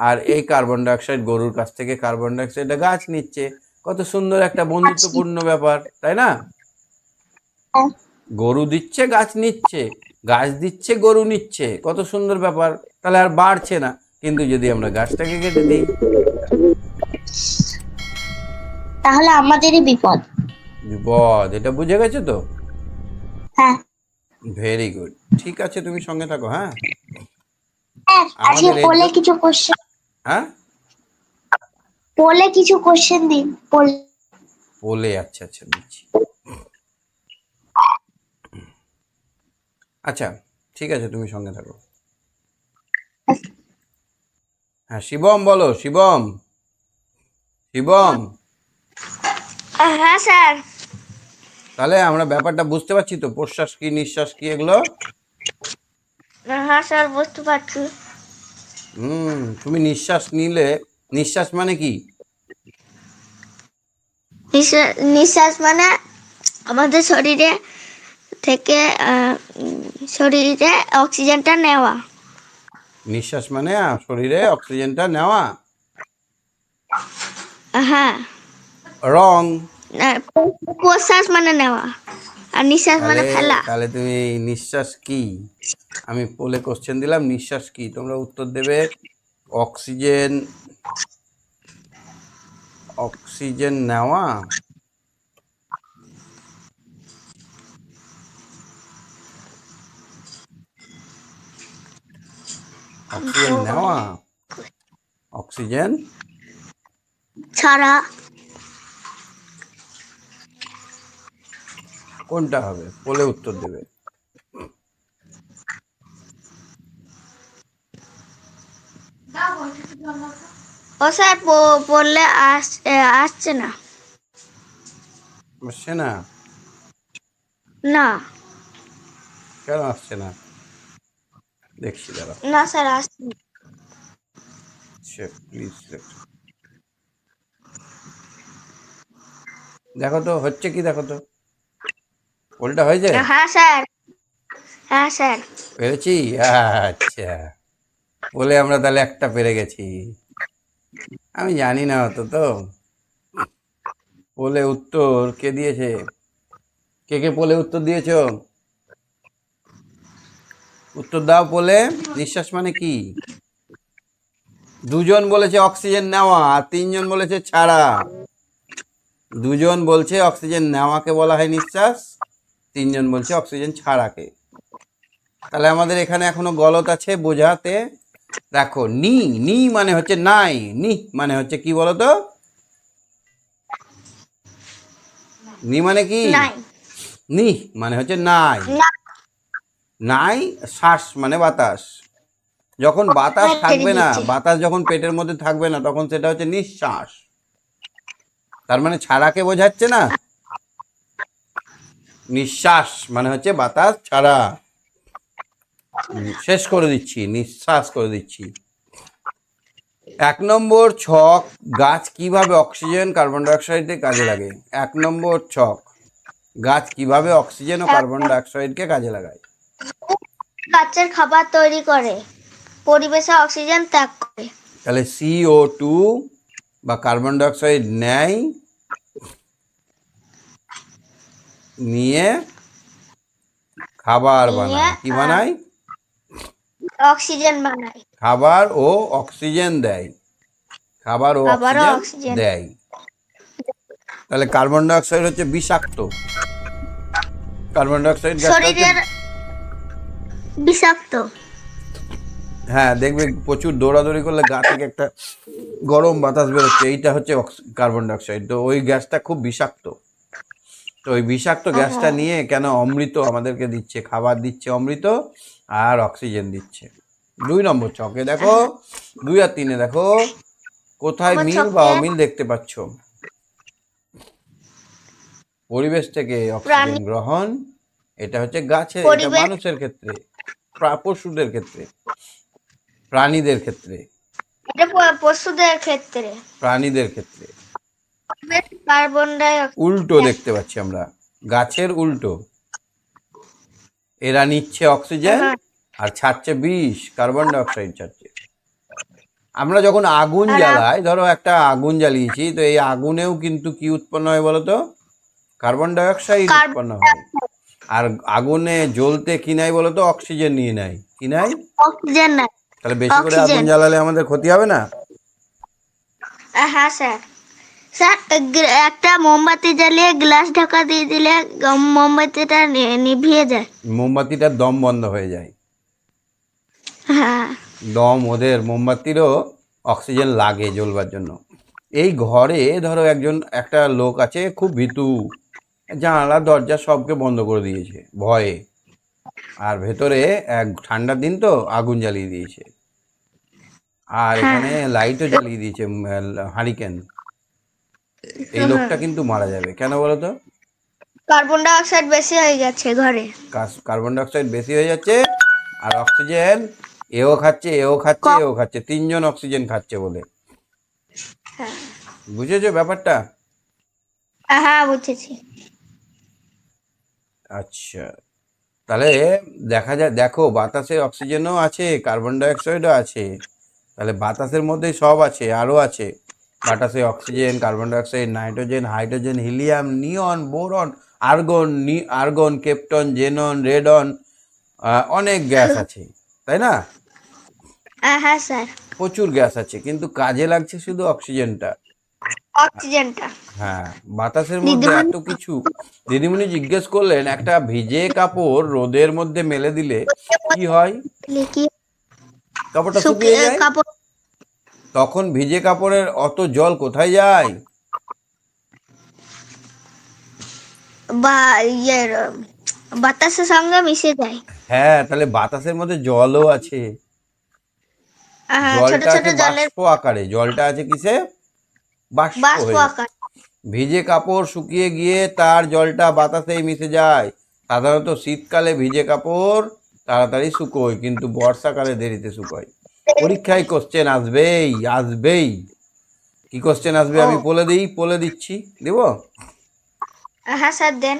আর এই কার্বন ডাইঅক্সাইড গরুর কাছ থেকে কার্বন ডাইঅক্সাইডটা গাছ নিচ্ছে। কত সুন্দর একটা বন্ধুত্বপূর্ণ ব্যাপার, তাই না? হ্যাঁ। গরু দিচ্ছে, গাছ নিচ্ছে, গাছ দিচ্ছে, গরু নিচ্ছে, কত সুন্দর ব্যাপার। তাহলে আর বাড়ছে না। কিন্তু যদি আমরা গাছটাকে কেটে দিই, তাহলে আমাদেরই বিপদ। বিপদ। এটা বুঝে গেছো তো? হ্যাঁ। Very good. ঠিক আছে, তুমি সঙ্গে থাকো। হ্যাঁ, হ্যাঁ, আজকে আমাদের এর পোলে জ- কিছু কোশ্চেন, হ্যাঁ, পোলে কিছু কোশ্চেন দিন পোলে। বলে আচ্ছা আচ্ছা দিচ্ছি। আচ্ছা, ঠিক আছে, তুমি সঙ্গে থাকো। হ্যাঁ, শিবম বলো, শিবম, শিবম। হ্যাঁ স্যার। তাহলে আমরা ব্যাপারটা বুঝতে পারছি তো, প্রশ্বাস কি নিঃশ্বাস কি এগুলো? হ্যাঁ স্যার, বুঝতে পারছি। তুমি নিঃশ্বাস নিলে, নিঃশ্বাস মানে কি? নিঃশ্বাস মানে আমাদের শরীরে থেকে শরীরে অক্সিজেনটা নেওয়া। নিঃশ্বাস মানে শরীরে অক্সিজেনটা নেওয়া। হ্যাঁ। রং। আর প্রশ্বাস মানে নেওয়া, আর নিঃশ্বাস তাহলে মানে ফেলা। তাহলে তুমি নিঃশ্বাস কি, আমি পোলে কোশ্চেন দিলাম নিঃশ্বাস কি, তোমরা উত্তর দেবে অক্সিজেন, অক্সিজেন নেওয়া। অক্সিজেন নেওয়া, অক্সিজেন ছাড়া। কোনটা হবে? পোলে উত্তর দেবে। ও স্যার, পড়লে আসছে না। আসছে না? না। কেন আসছে না? দেখছি, দাঁড়াও। না স্যার, আসছে না। Check please. দেখো তো হচ্ছে কি, দেখো তো পোলটা হয়েছে। হ্যাঁ স্যার। হ্যাঁ স্যার। পেরেছি। আচ্ছা, বলে আমরা তাহলে একটা পেরে গেছি। আমি জানি না অত তো। পোলে উত্তর কে দিয়েছে? কে কে পোলে উত্তর দিয়েছো? উত্তর দাও পোলে। নিঃশ্বাস মানে কি? দুজন বলেছে অক্সিজেন নেওয়া, আর তিনজন বলেছে ছাড়া। দুজন বলছে অক্সিজেন নেওয়াকে বলা হয় নিঃশ্বাস, তিনজন বলছে অক্সিজেন ছাড়াকে। তাহলে আমাদের এখানে এখনো গলত আছে বোঝাতে। দেখো, নি, নি মানে হচ্ছে নাই, নি মানে হচ্ছে কি বলতো? নি মানে কি? নাই। নি মানে হচ্ছে নাই। না। নাই, শ্বাস মানে বাতাস। যখন বাতাস ছেড়ে থাকবে না, দিচ্ছে। বাতাস যখন পেটের মধ্যে থাকবে না, তখন সেটা হচ্ছে নিঃশ্বাস। তার মানে ছাড়াকে বোঝাচ্ছে না। নিঃশ্বাস মানে হচ্ছে বাতাস ছাড়া। শেষ করে দিচ্ছি, নিঃশ্বাস করে দিচ্ছি। 1 নম্বর ছক, গাছ কিভাবে অক্সিজেন কার্বন ডাইঅক্সাইডে কাজে লাগে। 1 নম্বর ছক, গাছ কিভাবে অক্সিজেন ও কার্বন ডাইঅক্সাইডকে কাজে লাগায়। গাছের খাবার তৈরি করে, পরিবেশে অক্সিজেন ত্যাগ করে। তাহলে CO2 বা কার্বন ডাইঅক্সাইড নেয়, নিয়ে খাবার নিয়ে বানায়। কি বানায়? অক্সিজেন বানায়। খাবার ও অক্সিজেন দেয়। খাবার ও আবারও অক্সিজেন অক্সিজেন। দেয়। তাহলে কার্বন ডাইঅক্সাইড হচ্ছে বিষাক্ত। কার্বন ডাইঅক্সাইড গ্যাসটা হচ্ছে, শরীরের বিষাক্ত। হ্যাঁ দেখবে প্রচুর দৌড়াদৌড়ি করলে গা থেকে একটা গরম বাতাস বেরোচ্ছে, এইটা হচ্ছে কার্বন ডাইঅক্সাইড। তো ওই গ্যাসটা খুব বিষাক্ত। তো ওই বিষাক্ত গ্যাসটা নিয়ে কেন অমৃত আমাদেরকে দিচ্ছে, খাবার দিচ্ছে অমৃত, আর অক্সিজেন দিচ্ছে। 2 নম্বর ছকে দেখো, 2 আর 3-এ দেখো কোথায় নম্বর মিল বা ছকে অমিল দেখতে পাচ্ছ। পরিবেশ থেকে প্রাণী, অক্সিজেন গ্রহণ, এটা হচ্ছে গাছের, এটা পরিবেশ, মানুষের ক্ষেত্রে, পশুদের ক্ষেত্রে, প্রাণীদের ক্ষেত্রে, এটা পশুদের ক্ষেত্রে। প্রাণীদের ক্ষেত্রে। কার্বন ডাই উল্টো অক্সাইড। দেখতে পাচ্ছি আমরা, গাছের উল্টো। এরা নিচ্ছে অক্সিজেন হ্যাঁ। আর ছাড়ছে বিষ, কার্বন ডাইঅক্সাইড ছাড়ছে। আমরা যখন আগুন আর জ্বালাই, ধরো একটা আগুন জ্বালিয়েছি, তো এই আগুনেও কিন্তু কি উৎপন্ন হয় বলো তো? কার্বন ডাই অক্সাইড কার্বন উৎপন্ন হয়। আর আগুনে জ্বলতে কি নাই বলো তো? অক্সিজেন নিয়ে নেয়। কি নাই? অক্সিজেন না, তাহলে বেশি করে আগুন অক্সিজেন। জ্বালালে আমাদের ক্ষতি হবে না? হ্যাঁ স্যার। স্যার, একটা মোমবাতি জ্বালিয়ে গ্লাস ঢাকা দিয়ে দিলে মোমবাতিটা নিভিয়ে যায়। মোমবাতিটার দম বন্ধ হয়ে যায়। হ্যাঁ। দম, ওদের মোমবাতিরও অক্সিজেন লাগে জ্বলবার জন্য। এই ঘরে ধরো একটা লোক আছে, খুব ভীতু, জানালা দরজা সবকে বন্ধ করে দিয়েছে ভয়ে, আর ভেতরে ঠান্ডার দিন তো আগুন জ্বালিয়ে দিয়েছে, আর হ্যাঁ। এখানে লাইটও জ্বালিয়ে দিয়েছে, হারিকেন। এই লোকটা কিন্তু মারা যাবে, কেন বলো তো? কার্বন ডাই অক্সাইড বেশি হয়ে যাচ্ছে ঘরে। কার্বন ডাই অক্সাইড বেশি হয়ে যাচ্ছে, আর অক্সিজেন এও খাচ্ছে, এও খাচ্ছে, কম। এও খাচ্ছে, তিনজন অক্সিজেন খাচ্ছে বলে। হ্যাঁ। বুঝেছো ব্যাপারটা? হ্যাঁ, বুঝেছি। আচ্ছা, তাহলে দেখা যায়, দেখো বাতাসে অক্সিজেনও আছে, কার্বন ডাই অক্সাইডও আছে, তাহলে বাতাসের মধ্যেই সব আছে, আরও আছে। বাতাসে oxygen, carbon die oxide, nitrogen, hydrogen, helium, নিয়ন, বোরন, আর্গন, কেপ্টন, জেনন, রেডন, অনেক গ্যাস আছে, তাই না? হ্যাঁ স্যার। প্রচুর গ্যাস আছে, কিন্তু কাজে লাগছে শুধু অক্সিজেনটা। অক্সিজেনটা। হ্যাঁ, বাতাসের মধ্যে দিদিমণি এত কিছু। দিদিমণি জিজ্ঞেস করলেন, একটা ভিজে কাপড় রোদের মধ্যে মেলে দিলে কি হয়? কি কাপড়টা শুকিয়ে যায়। কাপড় তখন ভিজে কাপড়ের অত জল কোথায় যায়? বা ইয়ের বাতাসের সঙ্গে মিশে যায়। হ্যাঁ, তাহলে বাতাসের মধ্যে জলও আছে। হ্যাঁ, ছোট জলটা ছোট আছে জলের বাষ্প আকারে, জলটা আছে কিসে? বাষ্প বাষ্প হয়ে। আকার। ভিজে কাপড় শুকিয়ে গিয়ে তার জলটা বাতাসেই মিশে যায়। সাধারণত শীতকালে ভিজে কাপড় তাড়াতাড়ি শুকোয়, কিন্তু বর্ষাকালে দেরিতে শুকোয়। পরীক্ষায় কোশ্চেন আসবেই আসবেই। কি কোশ্চেন আসবে ও, আমি বলে দিচ্ছি, দেব? হ্যাঁ স্যার, দেন।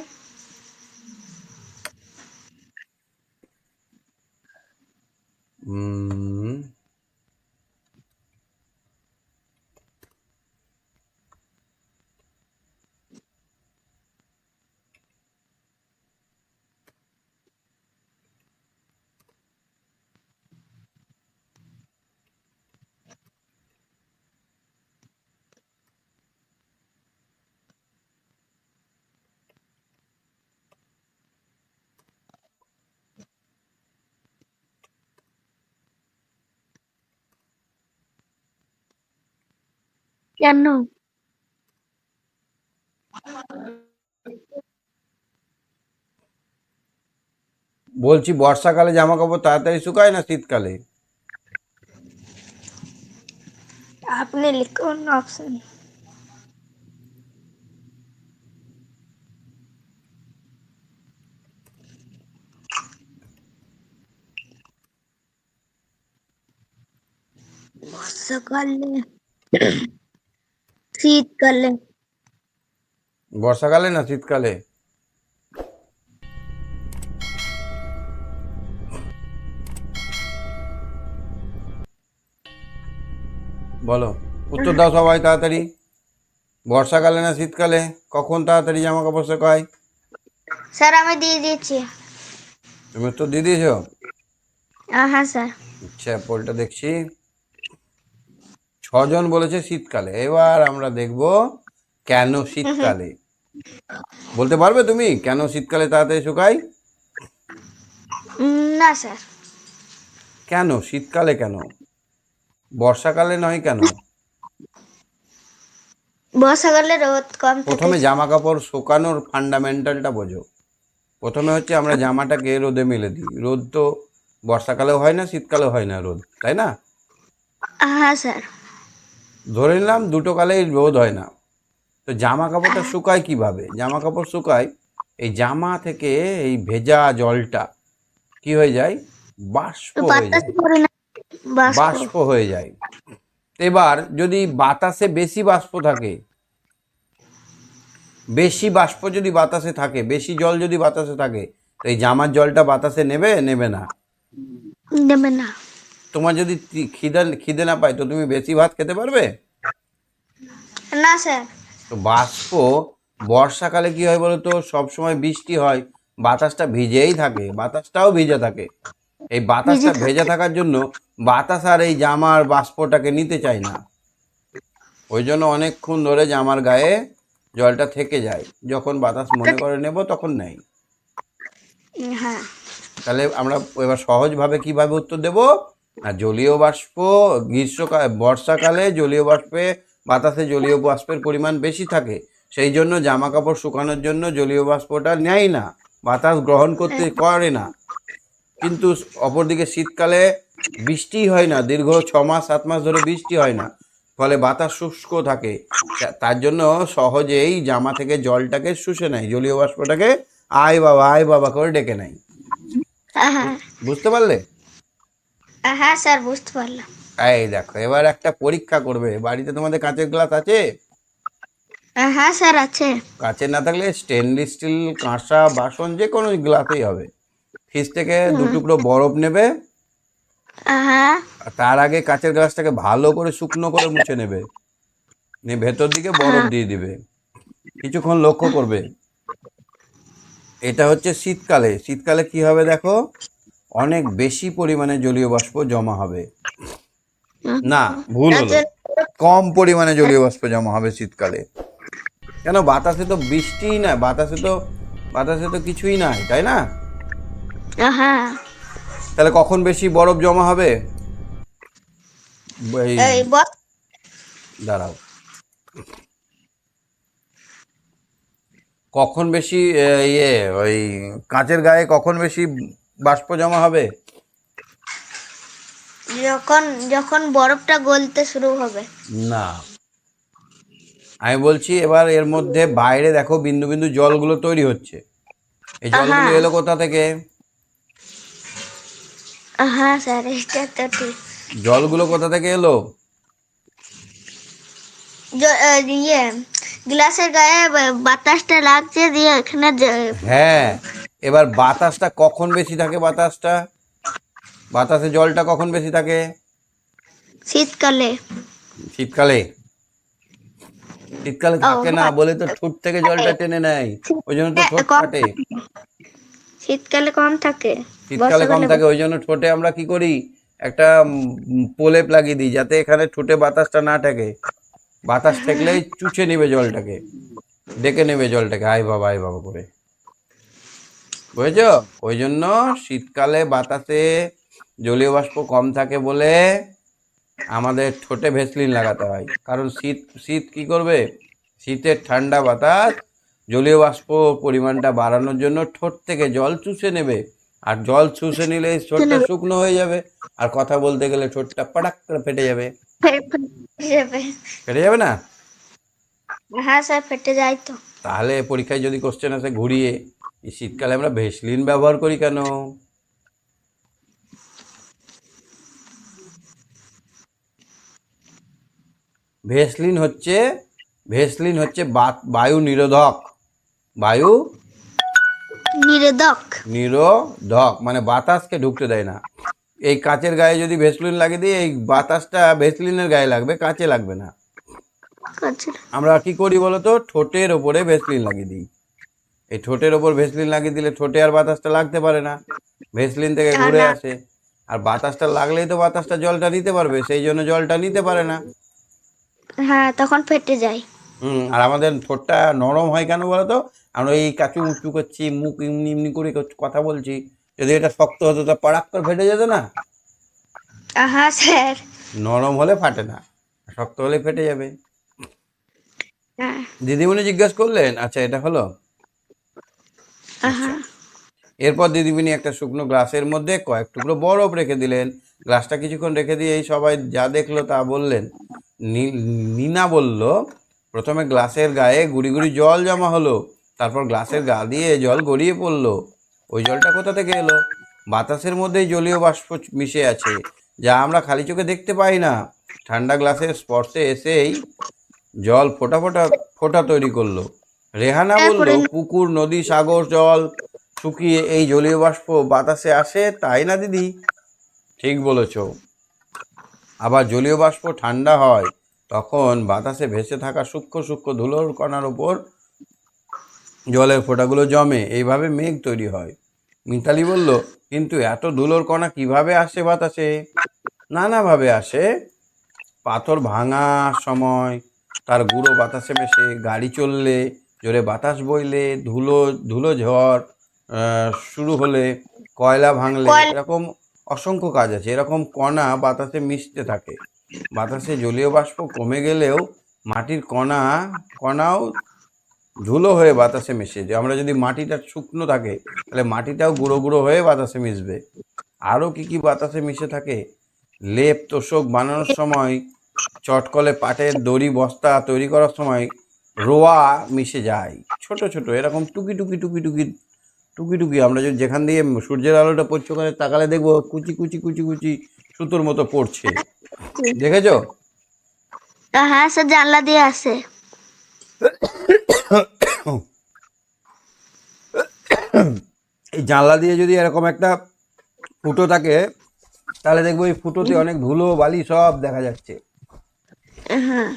উম, কেন? বলছি, বর্ষাকালে জামা কাপড় তাড়াতাড়ি শুকায় না শীতকালে? আপনি লিখুন অপশন। বর্ষাকালে, শীতকালে। বর্ষাকালে না শীতকালে? বলো, উত্তর দাও সবাই তাড়াতাড়ি। বর্ষাকালে না শীতকালে? কখন তাড়াতাড়ি জামা কাপড় শুকায়? স্যার, আমি দিয়ে দিচ্ছি। তুমি উত্তর দিয়ে দিয়েছো? হ্যাঁ স্যার। আচ্ছা, পোলটা দেখছি। 6 জন বলেছে শীতকালে। এবার আমরা দেখব কেন শীতকালে। বলতে পারবে তুমি কেন শীতকালে তাড়াতাড়ি শুকায়? না স্যার। কেন শীতকালে, কেন বর্ষাকালে নয় কেন? বর্ষাকালে রোদ কম থাকে। প্রথমে জামা কাপড় শুকানোর ফান্ডামেন্টালটা বোঝো। প্রথমে হচ্ছে আমরা জামাটাকে রোদে মেলে দিই। রোদ তো বর্ষাকালেও হয় না, শীতকালেও হয় না রোদ, তাই না? হ্যাঁ স্যার। ধরে নিলাম দুটো কালেই রোদ হয় না। তো জামা কাপড়টা শুকায় কিভাবে? জামা কাপড় শুকায়, এই জামা থেকে এই ভেজা জলটা কি হয়ে যায়? বাষ্প হয়ে বাতাস যায়। করে না, বাষ্প। বাষ্প হয়ে যায়। এবার যদি বাতাসে বেশি বাষ্প থাকে, বেশি বাষ্প যদি বাতাসে থাকে, বেশি জল যদি বাতাসে থাকে, তো এই জামার জলটা বাতাসে নেবে নেবে না? দেবে না। তোমার যদি খিদে খিদে না পায় তো তুমি বেশি ভাত খেতে পারবে? না স্যার। তো বাষ্প বর্ষাকালে কি হয় বলো তো, সবসময় বৃষ্টি হয়, বাতাসটা ভিজেই থাকে, বাতাসটাও ভিজে থাকে। এই বাতাসটা ভেজা থাকার জন্য বাতাস আর এই জামার বাষ্পটাকে নিতে চায় না, ওই জন্য অনেকক্ষণ ধরে জামার গায়ে জলটা থেকে যায়, যখন বাতাস মনে করে নেব তখন নেই। হ্যাঁ। তাহলে আমরা এবার সহজভাবে কিভাবে উত্তর দেব, না জলীয় বাষ্প গ্রীষ্মকাল বর্ষাকালে জলীয় বাষ্পে বাতাসে জলীয় বাষ্পের পরিমাণ বেশি থাকে, সেই জন্য জামা কাপড় শুকানোর জন্য জলীয় বাষ্পটা নেয় না, বাতাস গ্রহণ করতে করে না। কিন্তু অপরদিকে শীতকালে বৃষ্টি হয় না, দীর্ঘ 6 মাস 7 মাস ধরে বৃষ্টি হয় না, ফলে বাতাস শুষ্ক থাকে, তার জন্য সহজেই জামা থেকে জলটাকে শুষে নেয়, জলীয় বাষ্পটাকে আয় বাবা করে ডেকে নেয়। হ্যাঁ বুঝতে পারলে? হ্যাঁ স্যার, বুঝতে পারলাম। এই দেখো, এবার একটা পরীক্ষা করবে। বাড়িতে তোমাদের কাঁচের গ্লাস আছে? হ্যাঁ স্যার, আছে। কাঁচের না থাকলে স্টেনলেস স্টিল, কাঁসা, বাসন, যে কোনো গ্লাসেই হবে। ফ্রিজ থেকে 2 টুকরো বরফ নেবে, হ্যাঁ। আর তার আগে কাঁচের গ্লাসটাকে ভালো করে শুকনো করে মুছে নেবে, নিয়ে ভেতর দিকে বরফ দিয়ে দিবে, কিছুক্ষণ লক্ষ্য করবে। এটা হচ্ছে শীতকালে। শীতকালে কি হবে দেখো, অনেক বেশি পরিমাণে জলীয় বাষ্প জমা হবে। না, ভুল হলো, কম পরিমাণে জলীয় বাষ্প জমা হবে শীতকালে। কেন, বাতাসে তো বৃষ্টিই না, বাতাসে তো কিছুই নাই, তাই না? হ্যাঁ। তাহলে কখন বেশি বরফ জমা হবে? এই এই দাঁড়াও, কখন বেশি ওই কাঁচের গায়ে কখন বেশি বাষ্প জমা হবে? যখন যখন বরফটা গলতে শুরু হবে। না, আমি বলছি এবার এর মধ্যে বাইরে দেখো বিন্দু বিন্দু জলগুলো তৈরি হচ্ছে, এই জলগুলো এলো কোথা থেকে? হ্যাঁ স্যার, এটা তো ঠিক। জলগুলো কোথা থেকে এলো? ইয়ে, গ্লাসের গায়ে বাতাসটা লাগছে, দিয়ে এখানে হ্যাঁ, এবার বাতাসটা কখন বেশি থাকে? বাতাসে জলটা কখন বেশি থাকে? শীতকালে। শীতকালে। শীতকালে থাকে না বলে তো ঠোঁট থেকে জলটা টেনে নেয়, ওই জন্য তো ঠোঁট ফাটে। শীতকালে কম থাকে। শীতকালে কম থাকে, ওই জন্য ঠোঁটে আমরা কি করি, একটা প্রলেপ লাগিয়ে দিই, যাতে এখানে ঠোঁটে বাতাসটা না থাকে। বাতাস থাকলেই চুষে নেবে জলটাকে, ডেকে নেবে জলটাকে আয় বাবা করে, বুঝেছ? ওই জন্য শীতকালে বাতাসে জলীয় বাষ্প কম থাকে বলে আমাদের ঠোঁটে ভেসলিন লাগাতে হয়, কারণ শীত কি করবে, শীতের ঠান্ডা বাতাস জলীয় বাষ্প পরিমাণটা বাড়ানোর জন্য ঠোঁট থেকে জল চুষে নেবে, আর জল চুষে নিলে ঠোঁটটা শুকনো হয়ে যাবে, আর কথা বলতে গেলে ঠোঁটটা পটাক করে ফেটে যাবে। ফেটে যাবে না? হ্যাঁ স্যার, ফেটে যায় তো। তাহলে পরীক্ষায় যদি কোশ্চেন আসে ঘুরিয়ে, এই শীতকালে আমরা ভেসলিন ব্যবহার করি কেন? ভেসলিন হচ্ছে বায়ু নিরোধক। বায়ু নিরোধক মানে বাতাসকে ঢুকতে দেয় না। এই কাঁচের গায়ে যদি ভেসলিন লাগিয়ে দিই, এই বাতাসটা ভেসলিনের গায়ে লাগবে, কাঁচে লাগবে না। আমরা কি করি বলতো, ঠোঁটের ওপরে ভেসলিন লাগিয়ে দিই। এই ঠোঁটের ওপর ভেসলিন লাগিয়ে দিলে ঠোঁটে আর বাতাসটা লাগতে পারে না, ভেসলিন থেকে ঘুরে আসে, আর বাতাসটা লাগলেই তো বাতাসটা জলটা নিতে পারবে, সেই জন্য জলটা নিতে পারে না। হ্যাঁ, তখন ফেটে যায়। আর আমাদের ঠোঁটটা নরম হয় কেন বলতো, আমরা এই কাচু মুচু করছি, মুখ এমনি এমনি করে কথা বলছি, যদি এটা শক্ত হতো তা পড়াক করে ফেটে যেত না। হ্যাঁ স্যার। নরম হলে ফাটে না, শক্ত হলে ফেটে যাবে। হ্যাঁ। দিদিমণি জিজ্ঞেস করলেন, আচ্ছা এটা হলো। এরপর দিদিমণি একটা শুকনো গ্লাসের মধ্যে কয়েক টুকরো বরফ রেখে দিলেন। গ্লাসটা কিছুক্ষণ রেখে দিয়ে এই সবাই যা দেখলো তা বললেন। নীনা বলল, প্রথমে গ্লাসের গায়ে গুড়ি গুড়ি জল জমা হলো, তারপর গ্লাসের গা দিয়ে জল গড়িয়ে পড়লো। ওই জলটা কোথা থেকে এলো? বাতাসের মধ্যেই জলীয় বাষ্প মিশে আছে, যা আমরা খালি চোখে দেখতে পাই না। ঠান্ডা গ্লাসের স্পর্শে এসেই জল ফোঁটা তৈরি করলো। রেহানা বলল, পুকুর, নদী, সাগর জল শুকিয়ে এই জলীয় বাষ্প বাতাসে আসে, তাই না দিদি? ঠিক বলেছ। আবার জলীয় বাষ্প ঠান্ডা হয়, তখন বাতাসে ভেসে থাকা সূক্ষ্ম সূক্ষ্ম ধুলোর কণার উপর জলের ফোঁটাগুলো জমে, এইভাবে মেঘ তৈরি হয়। মিতালি বলল, কিন্তু এত ধুলোর কণা কিভাবে আসে বাতাসে? নানাভাবে আসে। পাথর ভাঙার সময় তার গুঁড়ো বাতাসে মেশে, গাড়ি চললে, জোরে বাতাস বইলে, ধুলো ধুলো ঝড় শুরু হলে, কয়লা ভাঙলে, কয়লা এরকম অসংখ্য কাজ আছে। এরকম কণা বাতাসে মিশতে থাকে। বাতাসে জলীয় বাষ্প কমে গেলেও মাটির কণাও ধুলো হয়ে বাতাসে মেশে। যে আমরা যদি মাটিটা শুকনো থাকে, তাহলে মাটিটাও গুঁড়ো গুঁড়ো হয়ে বাতাসে মিশবে। আরও কি কি বাতাসে মিশে থাকে? লেপ তোষক বানানোর সময়, চটকলে পাটের দড়ি বস্তা তৈরি করার সময় রোয়া মিশে যায়। ছোট ছোট এরকম টুকি টুকি টুকি টুকি টুকি টুকি, আমরা যদি যেখান দিয়ে সূর্যের আলোটা পড়ছে ওখানে তাকালে দেখবো কুচি কুচি কুচি কুচি সুতোর মতো পড়ছে। দেখেছো? হ্যাঁ স্যার, জানলা দিয়ে আসে। এই জানলা দিয়ে যদি এরকম একটা ফুটো থাকে, তাহলে দেখবো এই ফুটোতে অনেক ধুলো বালি সব দেখা যাচ্ছে। হ্যাঁ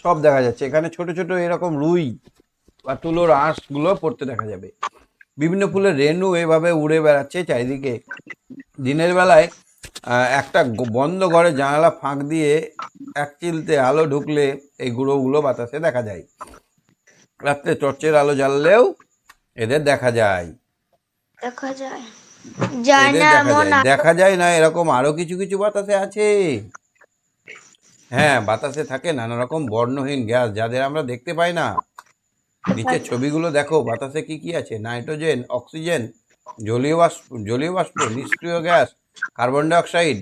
সব দেখা যাচ্ছে। এখানে ছোট ছোট এরকম রুই বা তুলোর আঁশগুলো পড়তে দেখা যাবে। বিভিন্ন ফুলের রেণু এভাবে উড়ে বেড়াচ্ছে চারিদিকে। দিনের বেলায় একটা বন্ধ ঘরে জানালা ফাঁক দিয়ে এক চিলতে আলো ঢুকলে এই গুঁড়োগুলো বাতাসে দেখা যায়। রাত্রে টর্চের আলো জ্বাললেও এদের দেখা যায়। দেখা যায়, যায় এদের না দেখা এমন যায়, দেখা যায় না এরকম আরো কিছু কিছু বাতাসে আছে। হ্যাঁ, বাতাসে থাকে নানা রকম বর্ণহীন গ্যাস, যাদের আমরা দেখতে পাই না। নিচের ছবিগুলো দেখো, বাতাসে কি কি আছে? নাইট্রোজেন, অক্সিজেন, জলীয় বাষ্প, নিষ্ক্রিয় গ্যাস, কার্বন ডাই অক্সাইড।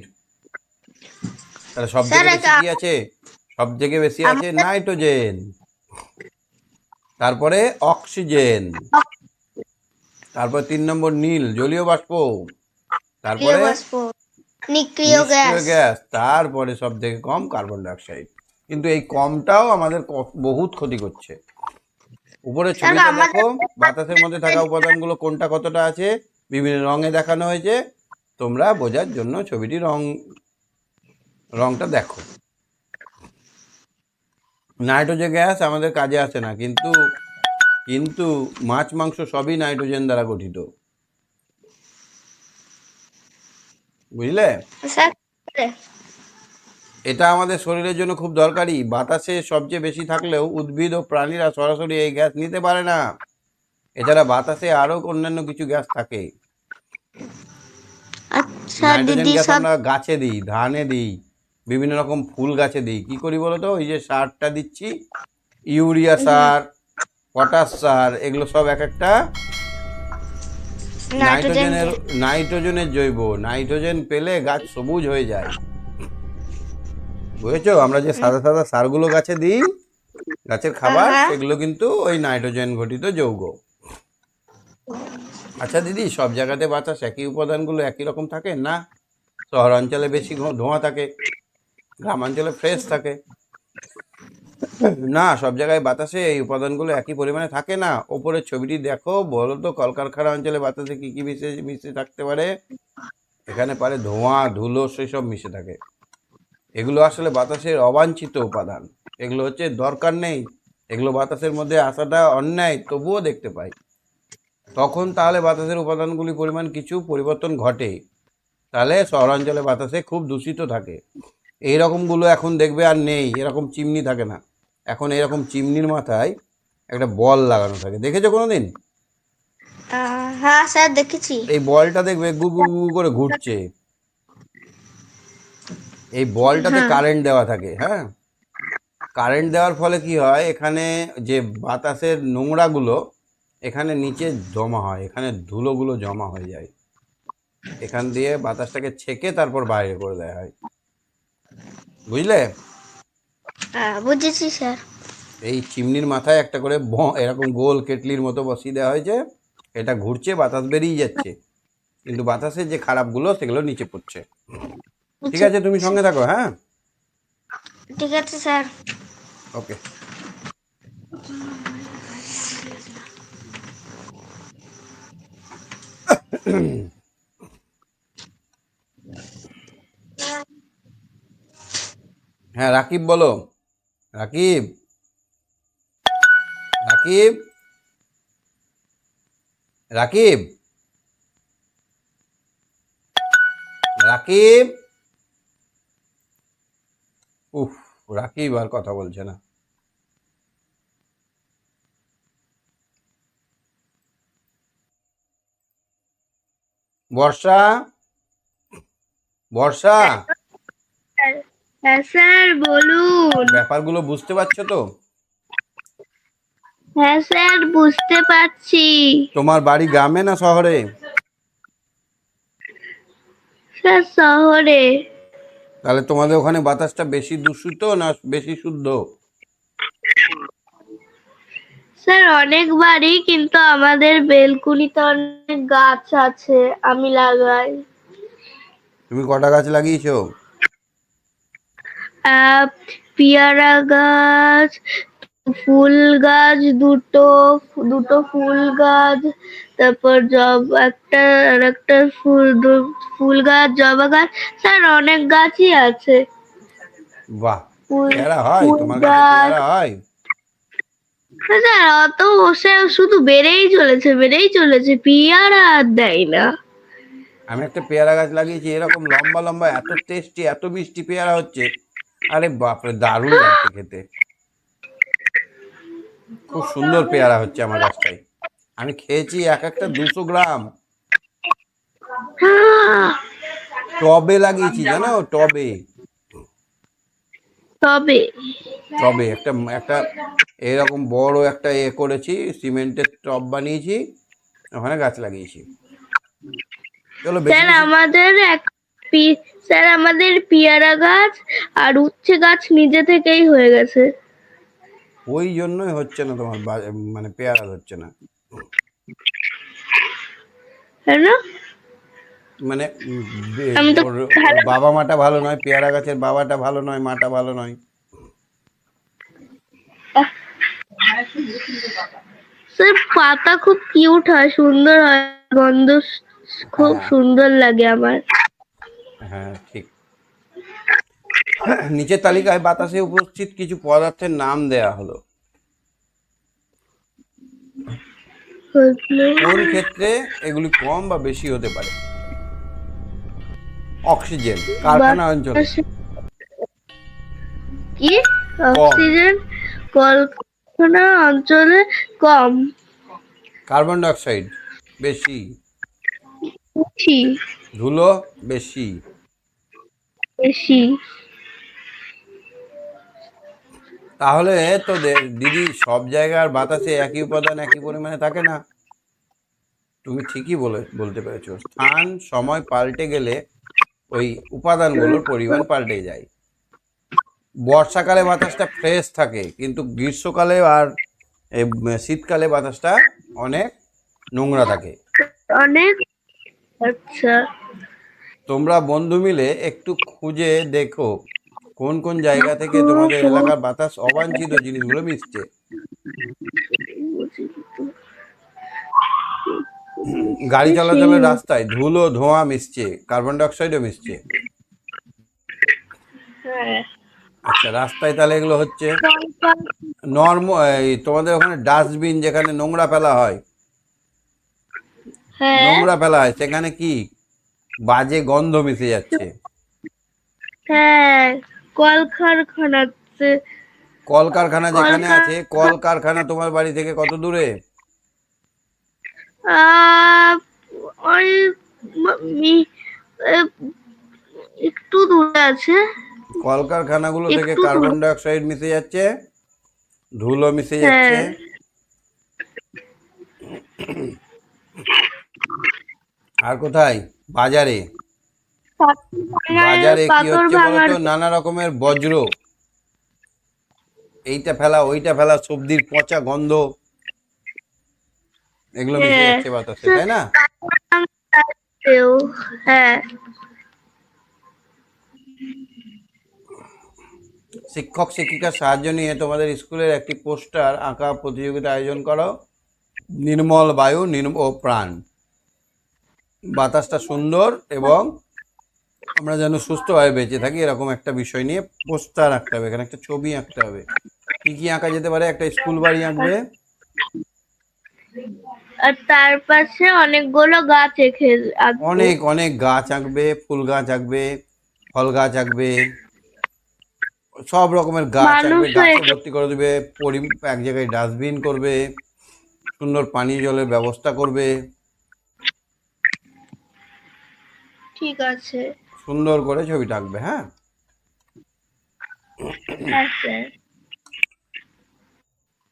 তাহলে সব স্যার। থেকে বেশি কি আছে? সব থেকে বেশি আছে আমাদের নাইট্রোজেন, তারপরে অক্সিজেন, তারপর 3 নম্বর নীল জলীয় বাষ্প, নিষ্ক্রিয় তারপরে বাষ্প, নিষ্ক্রিয় নিষ্ক্রিয় গ্যাস। গ্যাস, তারপরে সব থেকে কম কার্বন ডাই অক্সাইড। কিন্তু এই কমটাও আমাদের বহুত ক্ষতি করছে। উপরের স্যার ছবিটা আমাদের দেখো, বাতাসের মধ্যে থাকা উপাদানগুলো কোনটা কতটা আছে বিভিন্ন রঙে দেখানো হয়েছে। তোমরা বোঝার জন্য ছবিটি রংটা দেখো। নাইট্রোজেন গ্যাস আমাদের কাজে আসে না, কিন্তু কিন্তু মাছ মাংস সবই নাইট্রোজেন দ্বারা গঠিত। বুঝলে? স্যার এটা আমাদের শরীরের জন্য খুব দরকারি। বাতাসে সবচেয়ে বেশি থাকলেও উদ্ভিদ ও প্রাণীরা সরাসরি এই গ্যাস নিতে পারে না। এছাড়া বাতাসে আরও অন্যান্য কিছু গ্যাস থাকে। আচ্ছা নাইট্রোজেন দিদি গ্যাস সব। আমরা গাছে দিই, ধানে দিই, বিভিন্ন রকম ফুল গাছে দিই। কি করি বলো তো? এই যে সারটা দিচ্ছি, ইউরিয়া সার, পটাশ সার, এগুলো সব এক একটা নাইট্রোজেন নাইট্রোজেনের জৈব। নাইট্রোজেন পেলে গাছ সবুজ হয়ে যায়। বুঝেছো? আমরা যে সাদা সাদা সারগুলো গাছে দিই, গাছের খাবার, হ্যাঁ সেগুলো কিন্তু ওই নাইট্রোজেন ঘটিত যৌগ। আচ্ছা দিদি, সব জায়গাতে বাতাস একই উপাদানগুলো একই রকম থাকে না? শহরাঞ্চলে বেশি ধোঁয়া থাকে, গ্রামাঞ্চলে ফ্রেশ থাকে। না, সব জায়গায় বাতাসে এই উপাদানগুলো একই পরিমাণে থাকে না। ওপরের ছবিটি দেখো, বলো তো কলকারখানা অঞ্চলে বাতাসে কি কি মিশে মিশে থাকতে পারে? এখানে পারে ধোঁয়া, ধুলো, সেসব মিশে থাকে। এগুলো আসলে বাতাসের অবাঞ্ছিত উপাদান। এগুলো হচ্ছে দরকার নেই, এগুলো বাতাসের মধ্যে আসাটা অন্যায়, তবুও দেখতে পাই। তখন তাহলে বাতাসের উপাদানগুলির পরিমাণ কিছু পরিবর্তন ঘটে। তাহলে শহরাঞ্চলে বাতাসে খুব দূষিত থাকে। এই রকমগুলো এখন দেখবে আর নেই, এরকম চিমনি থাকে না। এখন এরকম চিমনির মাথায় একটা বল লাগানো থাকে, দেখেছো কোনোদিন? হ্যাঁ স্যার দেখেছি। এই বলটা দেখবে গু গু গু করে ঘুরছে। এই বলটাতে হ্যাঁ কারেন্ট দেওয়া থাকে। হ্যাঁ, কারেন্ট দেওয়ার ফলে কি হয়, এখানে যে বাতাসের নোংরাগুলো এখানে নিচে জমা হয়, এখানে ধুলোগুলো জমা হয়ে যায়। এখান দিয়ে বাতাসটাকে ছেঁকে তারপর বাইরে করে দেওয়া হয়। বুঝলে? বুঝেছি স্যার। এই চিমনির মাথায় একটা করে এরকম গোল কেটলির মতো বসিয়ে দেওয়া হয়েছে। এটা ঘুরছে, বাতাস বেরিয়ে যাচ্ছে, কিন্তু বাতাসের যে খারাপগুলো সেগুলো নিচে পড়ছে। ঠিক আছে, তুমি সঙ্গে থাকো। হ্যাঁ, ঠিক আছে স্যার। ওকে। হ্যাঁ, রাকিব বলো। রাকিব, রাকিব, রাকিব, রাকিব। উফ, রাকিব আর কথা বলছে না। বর্ষা, বর্ষা, হ্যাঁ স্যার বলুন। ব্যাপারগুলো বুঝতে পারছো তো? হ্যাঁ স্যার বুঝতে পারছি। তোমার বাড়ি গ্রামে না শহরে? স্যার শহরে। তাহলে তোমাদের ওখানে বাতাসটা বেশি দূষিত না বেশি শুদ্ধ? স্যার অনেক বাড়ি, কিন্তু আমাদের বেলকুনিতে অনেক গাছ আছে, আমি লাগাই। তুমি কটা গাছ লাগিয়েছো? পেয়ারা গাছ, ফুল গাছ দুটো, দুটো ফুল গাছ, তারপর আর একটা ফুল গাছ, জবা গাছ। স্যার অনেক গাছই আছে। বাহ, ফুল পেয়ারা হয় ফুল তোমার কাছে? গাছ। পেয়ারা হয়? স্যার অত বসে শুধু বেড়েই চলেছে, পেয়ারা আর দেয় না। আমি একটা পেয়ারা গাছ লাগিয়েছি, এরকম লম্বা লম্বা, এত টেস্টি, এত মিষ্টি পেয়ারা হচ্ছে। আরে বাপরে, দারুণ লাগছে খেতে। খুব সুন্দর পেয়ারা হচ্ছে আমার গাছটায়। আমি খেয়েছি এক একটা 200 গ্রাম। টবে লাগিয়েছি জানো, টবে। তবে টবে একটা একটা এরকম বড় একটা করেছি, সিমেন্টের টব বানিয়েছি, ওখানে গাছ লাগিয়েছি। চলো বেশি স্যার বেশি। স্যার আমাদের পেয়ারা গাছ আর উচ্ছে গাছ নিজে থেকেই হয়ে গেছে। ওই জন্যই হচ্ছে না তোমার মানে পেয়ারা হচ্ছে না। তাই না? মানে আমি তো ওর ওর বাবা মাটা ভালো নয়, পেয়ারা গাছের বাবাটা ভালো নয়, মাটা ভালো নয়। স্যার পাতা খুব কিউট হয়, সুন্দর হয়, গন্ধ খুব হ্যাঁ, সুন্দর লাগে আমার। হ্যাঁ, ঠিক। নিচের তালিকায় বাতাসে উপস্থিত কিছু পদার্থের নাম দেয়া হলো। কোন ক্ষেত্রে এগুলি কম বা বেশি হতে পারে? অক্সিজেন কারখানা অঞ্চলে কি? কম, অক্সিজেন কলকারখানা অঞ্চলে কম। কার্বন ডাইঅক্সাইড বেশি, বেশি। ধুলো বেশি। বেশি। তাহলে তো দিদি, সব জায়গার বাতাসে একই উপাদান একই পরিমাণে থাকে না। তুমি ঠিকই বলতে পেরেছো। স্থান সময় পাল্টে গেলে ওই উপাদানগুলোর পরিমাণ পাল্টে যায়। বর্ষাকালে বাতাসটা ফ্রেশ থাকে, কিন্তু গ্রীষ্মকালে আর এই শীতকালে বাতাসটা অনেক নোংরা থাকে। অনেক। আচ্ছা। তোমরা বন্ধু মিলে একটু খুঁজে দেখো কোন কোন জায়গা থেকে তোমাদের এলাকার বাতাস অবাঞ্ছিত জিনিসগুলো মিশছে। গাড়ি চলাচলের রাস্তায় ধুলো ধোঁয়া মিশছে, কার্বন ডাইঅক্সাইডও মিশছে। হ্যাঁ। আচ্ছা, রাস্তায় তাহলে এগুলো হচ্ছে। এই তোমাদের ওখানে ডাস্টবিন, যেখানে নোংরা ফেলা হয়, হ্যাঁ। সেখানে কি বাজে গন্ধ মিশে যাচ্ছে। হ্যাঁ। কলকারখানাতে। কলকারখানা যেখানে আছে, কলকারখানা তোমার বাড়ি থেকে কত দূরে? আহ, ওই মি- এ, একটু দূরে আছে। কলকারখানাগুলো থেকে একটু কার্বন দূরে। ডাইঅক্সাইড মিশে যাচ্ছে, ধুলো মিশে যাচ্ছে। হ্যাঁ। আর কোথায়? বাজারে। বাজারে কি পাথর হচ্ছে ভাঙার। বলতো? নানা রকমের বজ্র, এইটা ফেলা ওইটা ফেলা, সবজির পচা গন্ধ, এগুলো মিশে হ্যাঁ। যাচ্ছে বাতাসে, তাই না? হ্যাঁ। শিক্ষক শিক্ষিকার সাহায্য নিয়ে তোমাদের স্কুলের একটি পোস্টার আঁকা প্রতিযোগিতা আয়োজন করো। নির্মল বায়ু ও প্রাণ, বাতাসটা সুন্দর এবং আমরা যেন সুস্থভাবে বেঁচে থাকি এরকম একটা বিষয় নিয়ে পোস্টার আঁকতে হবে, এখানে একটা ছবি আঁকতে হবে। কি কি আঁকা যেতে পারে? একটা স্কুল বাড়ি আঁকবে, আর তার পাশে অনেকগুলো গাছ আঁকবো। অনেক অনেক গাছ আঁকবে, ফুল গাছ আঁকবে, ফল গাছ আঁকবে, সব রকমের গাছ আঁকবে, মানুষও গাছে এঁকে- ভর্তি করে দেবে, এক জায়গায় ডাস্টবিন করবে, সুন্দর পানীয় জলের ব্যবস্থা করবে, ঠিক আছে। সুন্দর করে ছবিটা আঁকবে। হ্যাঁ, হ্যাঁ স্যার।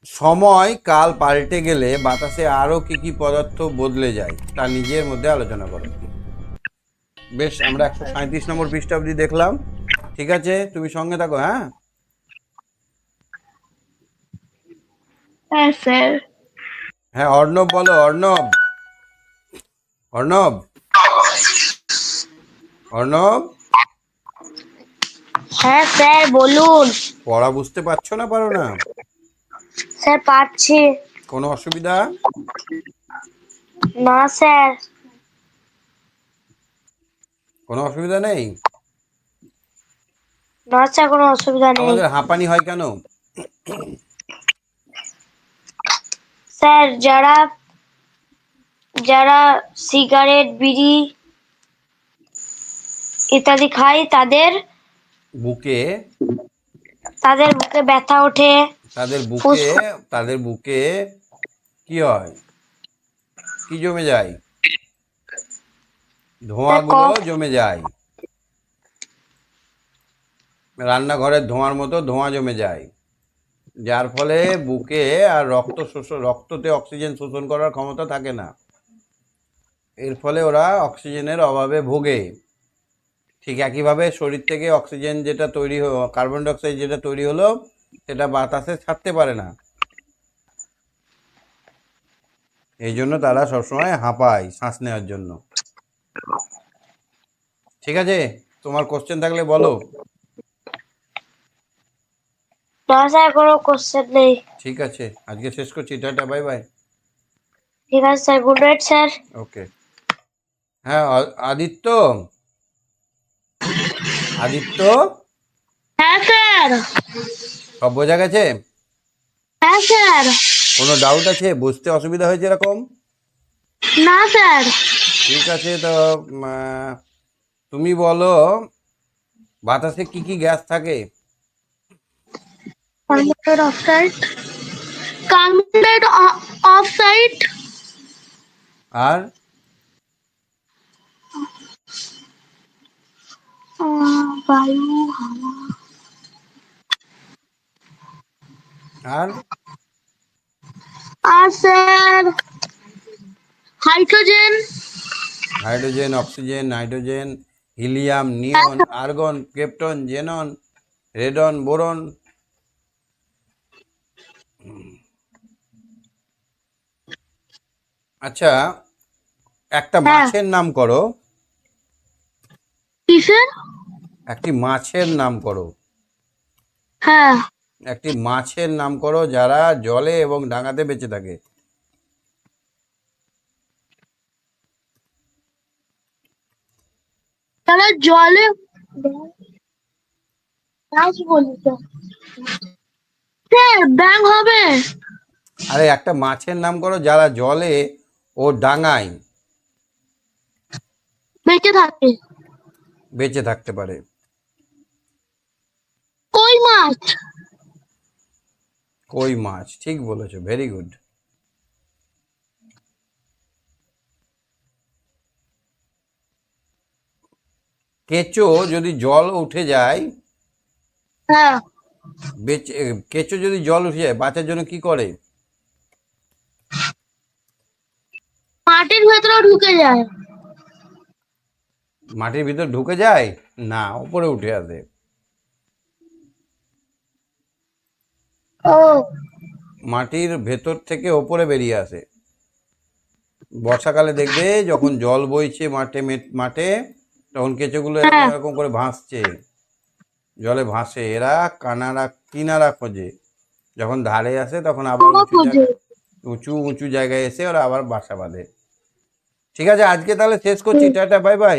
সময় কাল পাল্টে গেলে বাতাসে আরো কি কি পদার্থ বদলে যায় তা নিজের মধ্যে আলোচনা করো। বেশ, আমরা 137 নম্বর পৃষ্ঠা অবধি দেখলাম। ঠিক আছে, তুমি সঙ্গে থাকো। হ্যাঁ হ্যাঁ স্যার। হ্যাঁ, অর্ণব বলো, অর্ণব, অর্ণব, অর্ণব, হ্যাঁ স্যার বলুন। পড়া বুঝতে পারছো না, পারো না? স্যার পাচ্ছি। কোনো অসুবিধা? না স্যার। কোনো অসুবিধা নেই? না স্যার, কোনো অসুবিধা নেই। আমাদের হাঁপানি হয় কেন? স্যার যারা যারা সিগারেট বিড়ি ইত্যাদি খায় বুকে, তাদের বুকে ব্যথা ওঠে। তাদের বুকে, ফুসফুস তাদের বুকে কি হয়? কি জমে যায়? ধোঁয়াগুলো কফ জমে যায়, রান্নাঘরের ধোঁয়ার মতো ধোঁয়া জমে যায়, যার ফলে বুকে আর রক্ততে অক্সিজেন শোষণ করার ক্ষমতা থাকে না। এর ফলে ওরা অক্সিজেনের অভাবে ভোগে। ঠিক একইভাবে শরীর থেকে অক্সিজেন যেটা তৈরি কার্বন ডাইঅক্সাইড যেটা তৈরি হলো সেটা বাতাসে ছাড়তে পারে না, এই জন্য তারা সবসময় হাঁপায় শ্বাস নেওয়ার জন্য। ঠিক আছে, তোমার কোশ্চেন থাকলে বলো। না স্যার, কোনো কোশ্চেন নেই। ঠিক আছে, আজকে শেষ করছি, টাটা, বাই বাই। ঠিক আছে স্যার, গুড নাইট স্যার। ওকে। হ্যাঁ, আদিত্য, আদিত্য, হ্যাঁ স্যার। সব বোঝা গেছে? হ্যাঁ স্যার। কোনো ডাউট আছে? বুঝতে অসুবিধা হয়েছে এরকম? না স্যার। ঠিক আছে, তো তুমি বলো, বাতাসে কি কি গ্যাস থাকে? কার্বন ডাইঅক্সাইড, কার্বন ডাইঅক্সাইড, আর বায়ু, হাওয়া। আর আর sir hydrogen. Hydrogen, oxygen, nitrogen, helium, neon, argon, krypton, xenon, radon, boron. আচ্ছা, একটা হ্যাঁ। মাছের নাম করো, কিসের? একটি মাছের নাম করো, হ্যাঁ, একটি মাছের নাম করো যারা জলে এবং ডাঙাতে বেঁচে থাকে। তারা জলে মাছ বলি তো। স্যার ব্যাং হবে। আরে একটা মাছের নাম করো যারা জলে ও ডাঙায় বেঁচে থাকে। বেঁচে থাকতে পারে। কই মাছ। কই মাছ, ঠিক বলেছো, ভেরি গুড। কেঁচো যদি জল উঠে যায়, হ্যাঁ, বেঁচে, কেঁচো যদি জল উঠে যায় বাঁচার জন্য কি করে? মাটির ভেতরে ঢুকে যায়। মাটির ভিতর ঢুকে যায় না, উপরে উঠে আসে। ও, মাটির ভেতর থেকে ওপরে বেরিয়ে আসে। বর্ষাকালে দেখবে যখন জল বইছে মাঠে তখন কেঁচোগুলো এরকম হ্যাঁ। এরকম করে ভাসছে, জলে ভাসে। এরা কিনারা খোঁজে, যখন ধারে আসে তখন আবার খোঁজে। উঁচু উঁচু জায়গায় এসে ওরা আবার বাসা বাঁধে। ঠিক আছে, আজকে তাহলে শেষ করছি, টাটা, বাই বাই।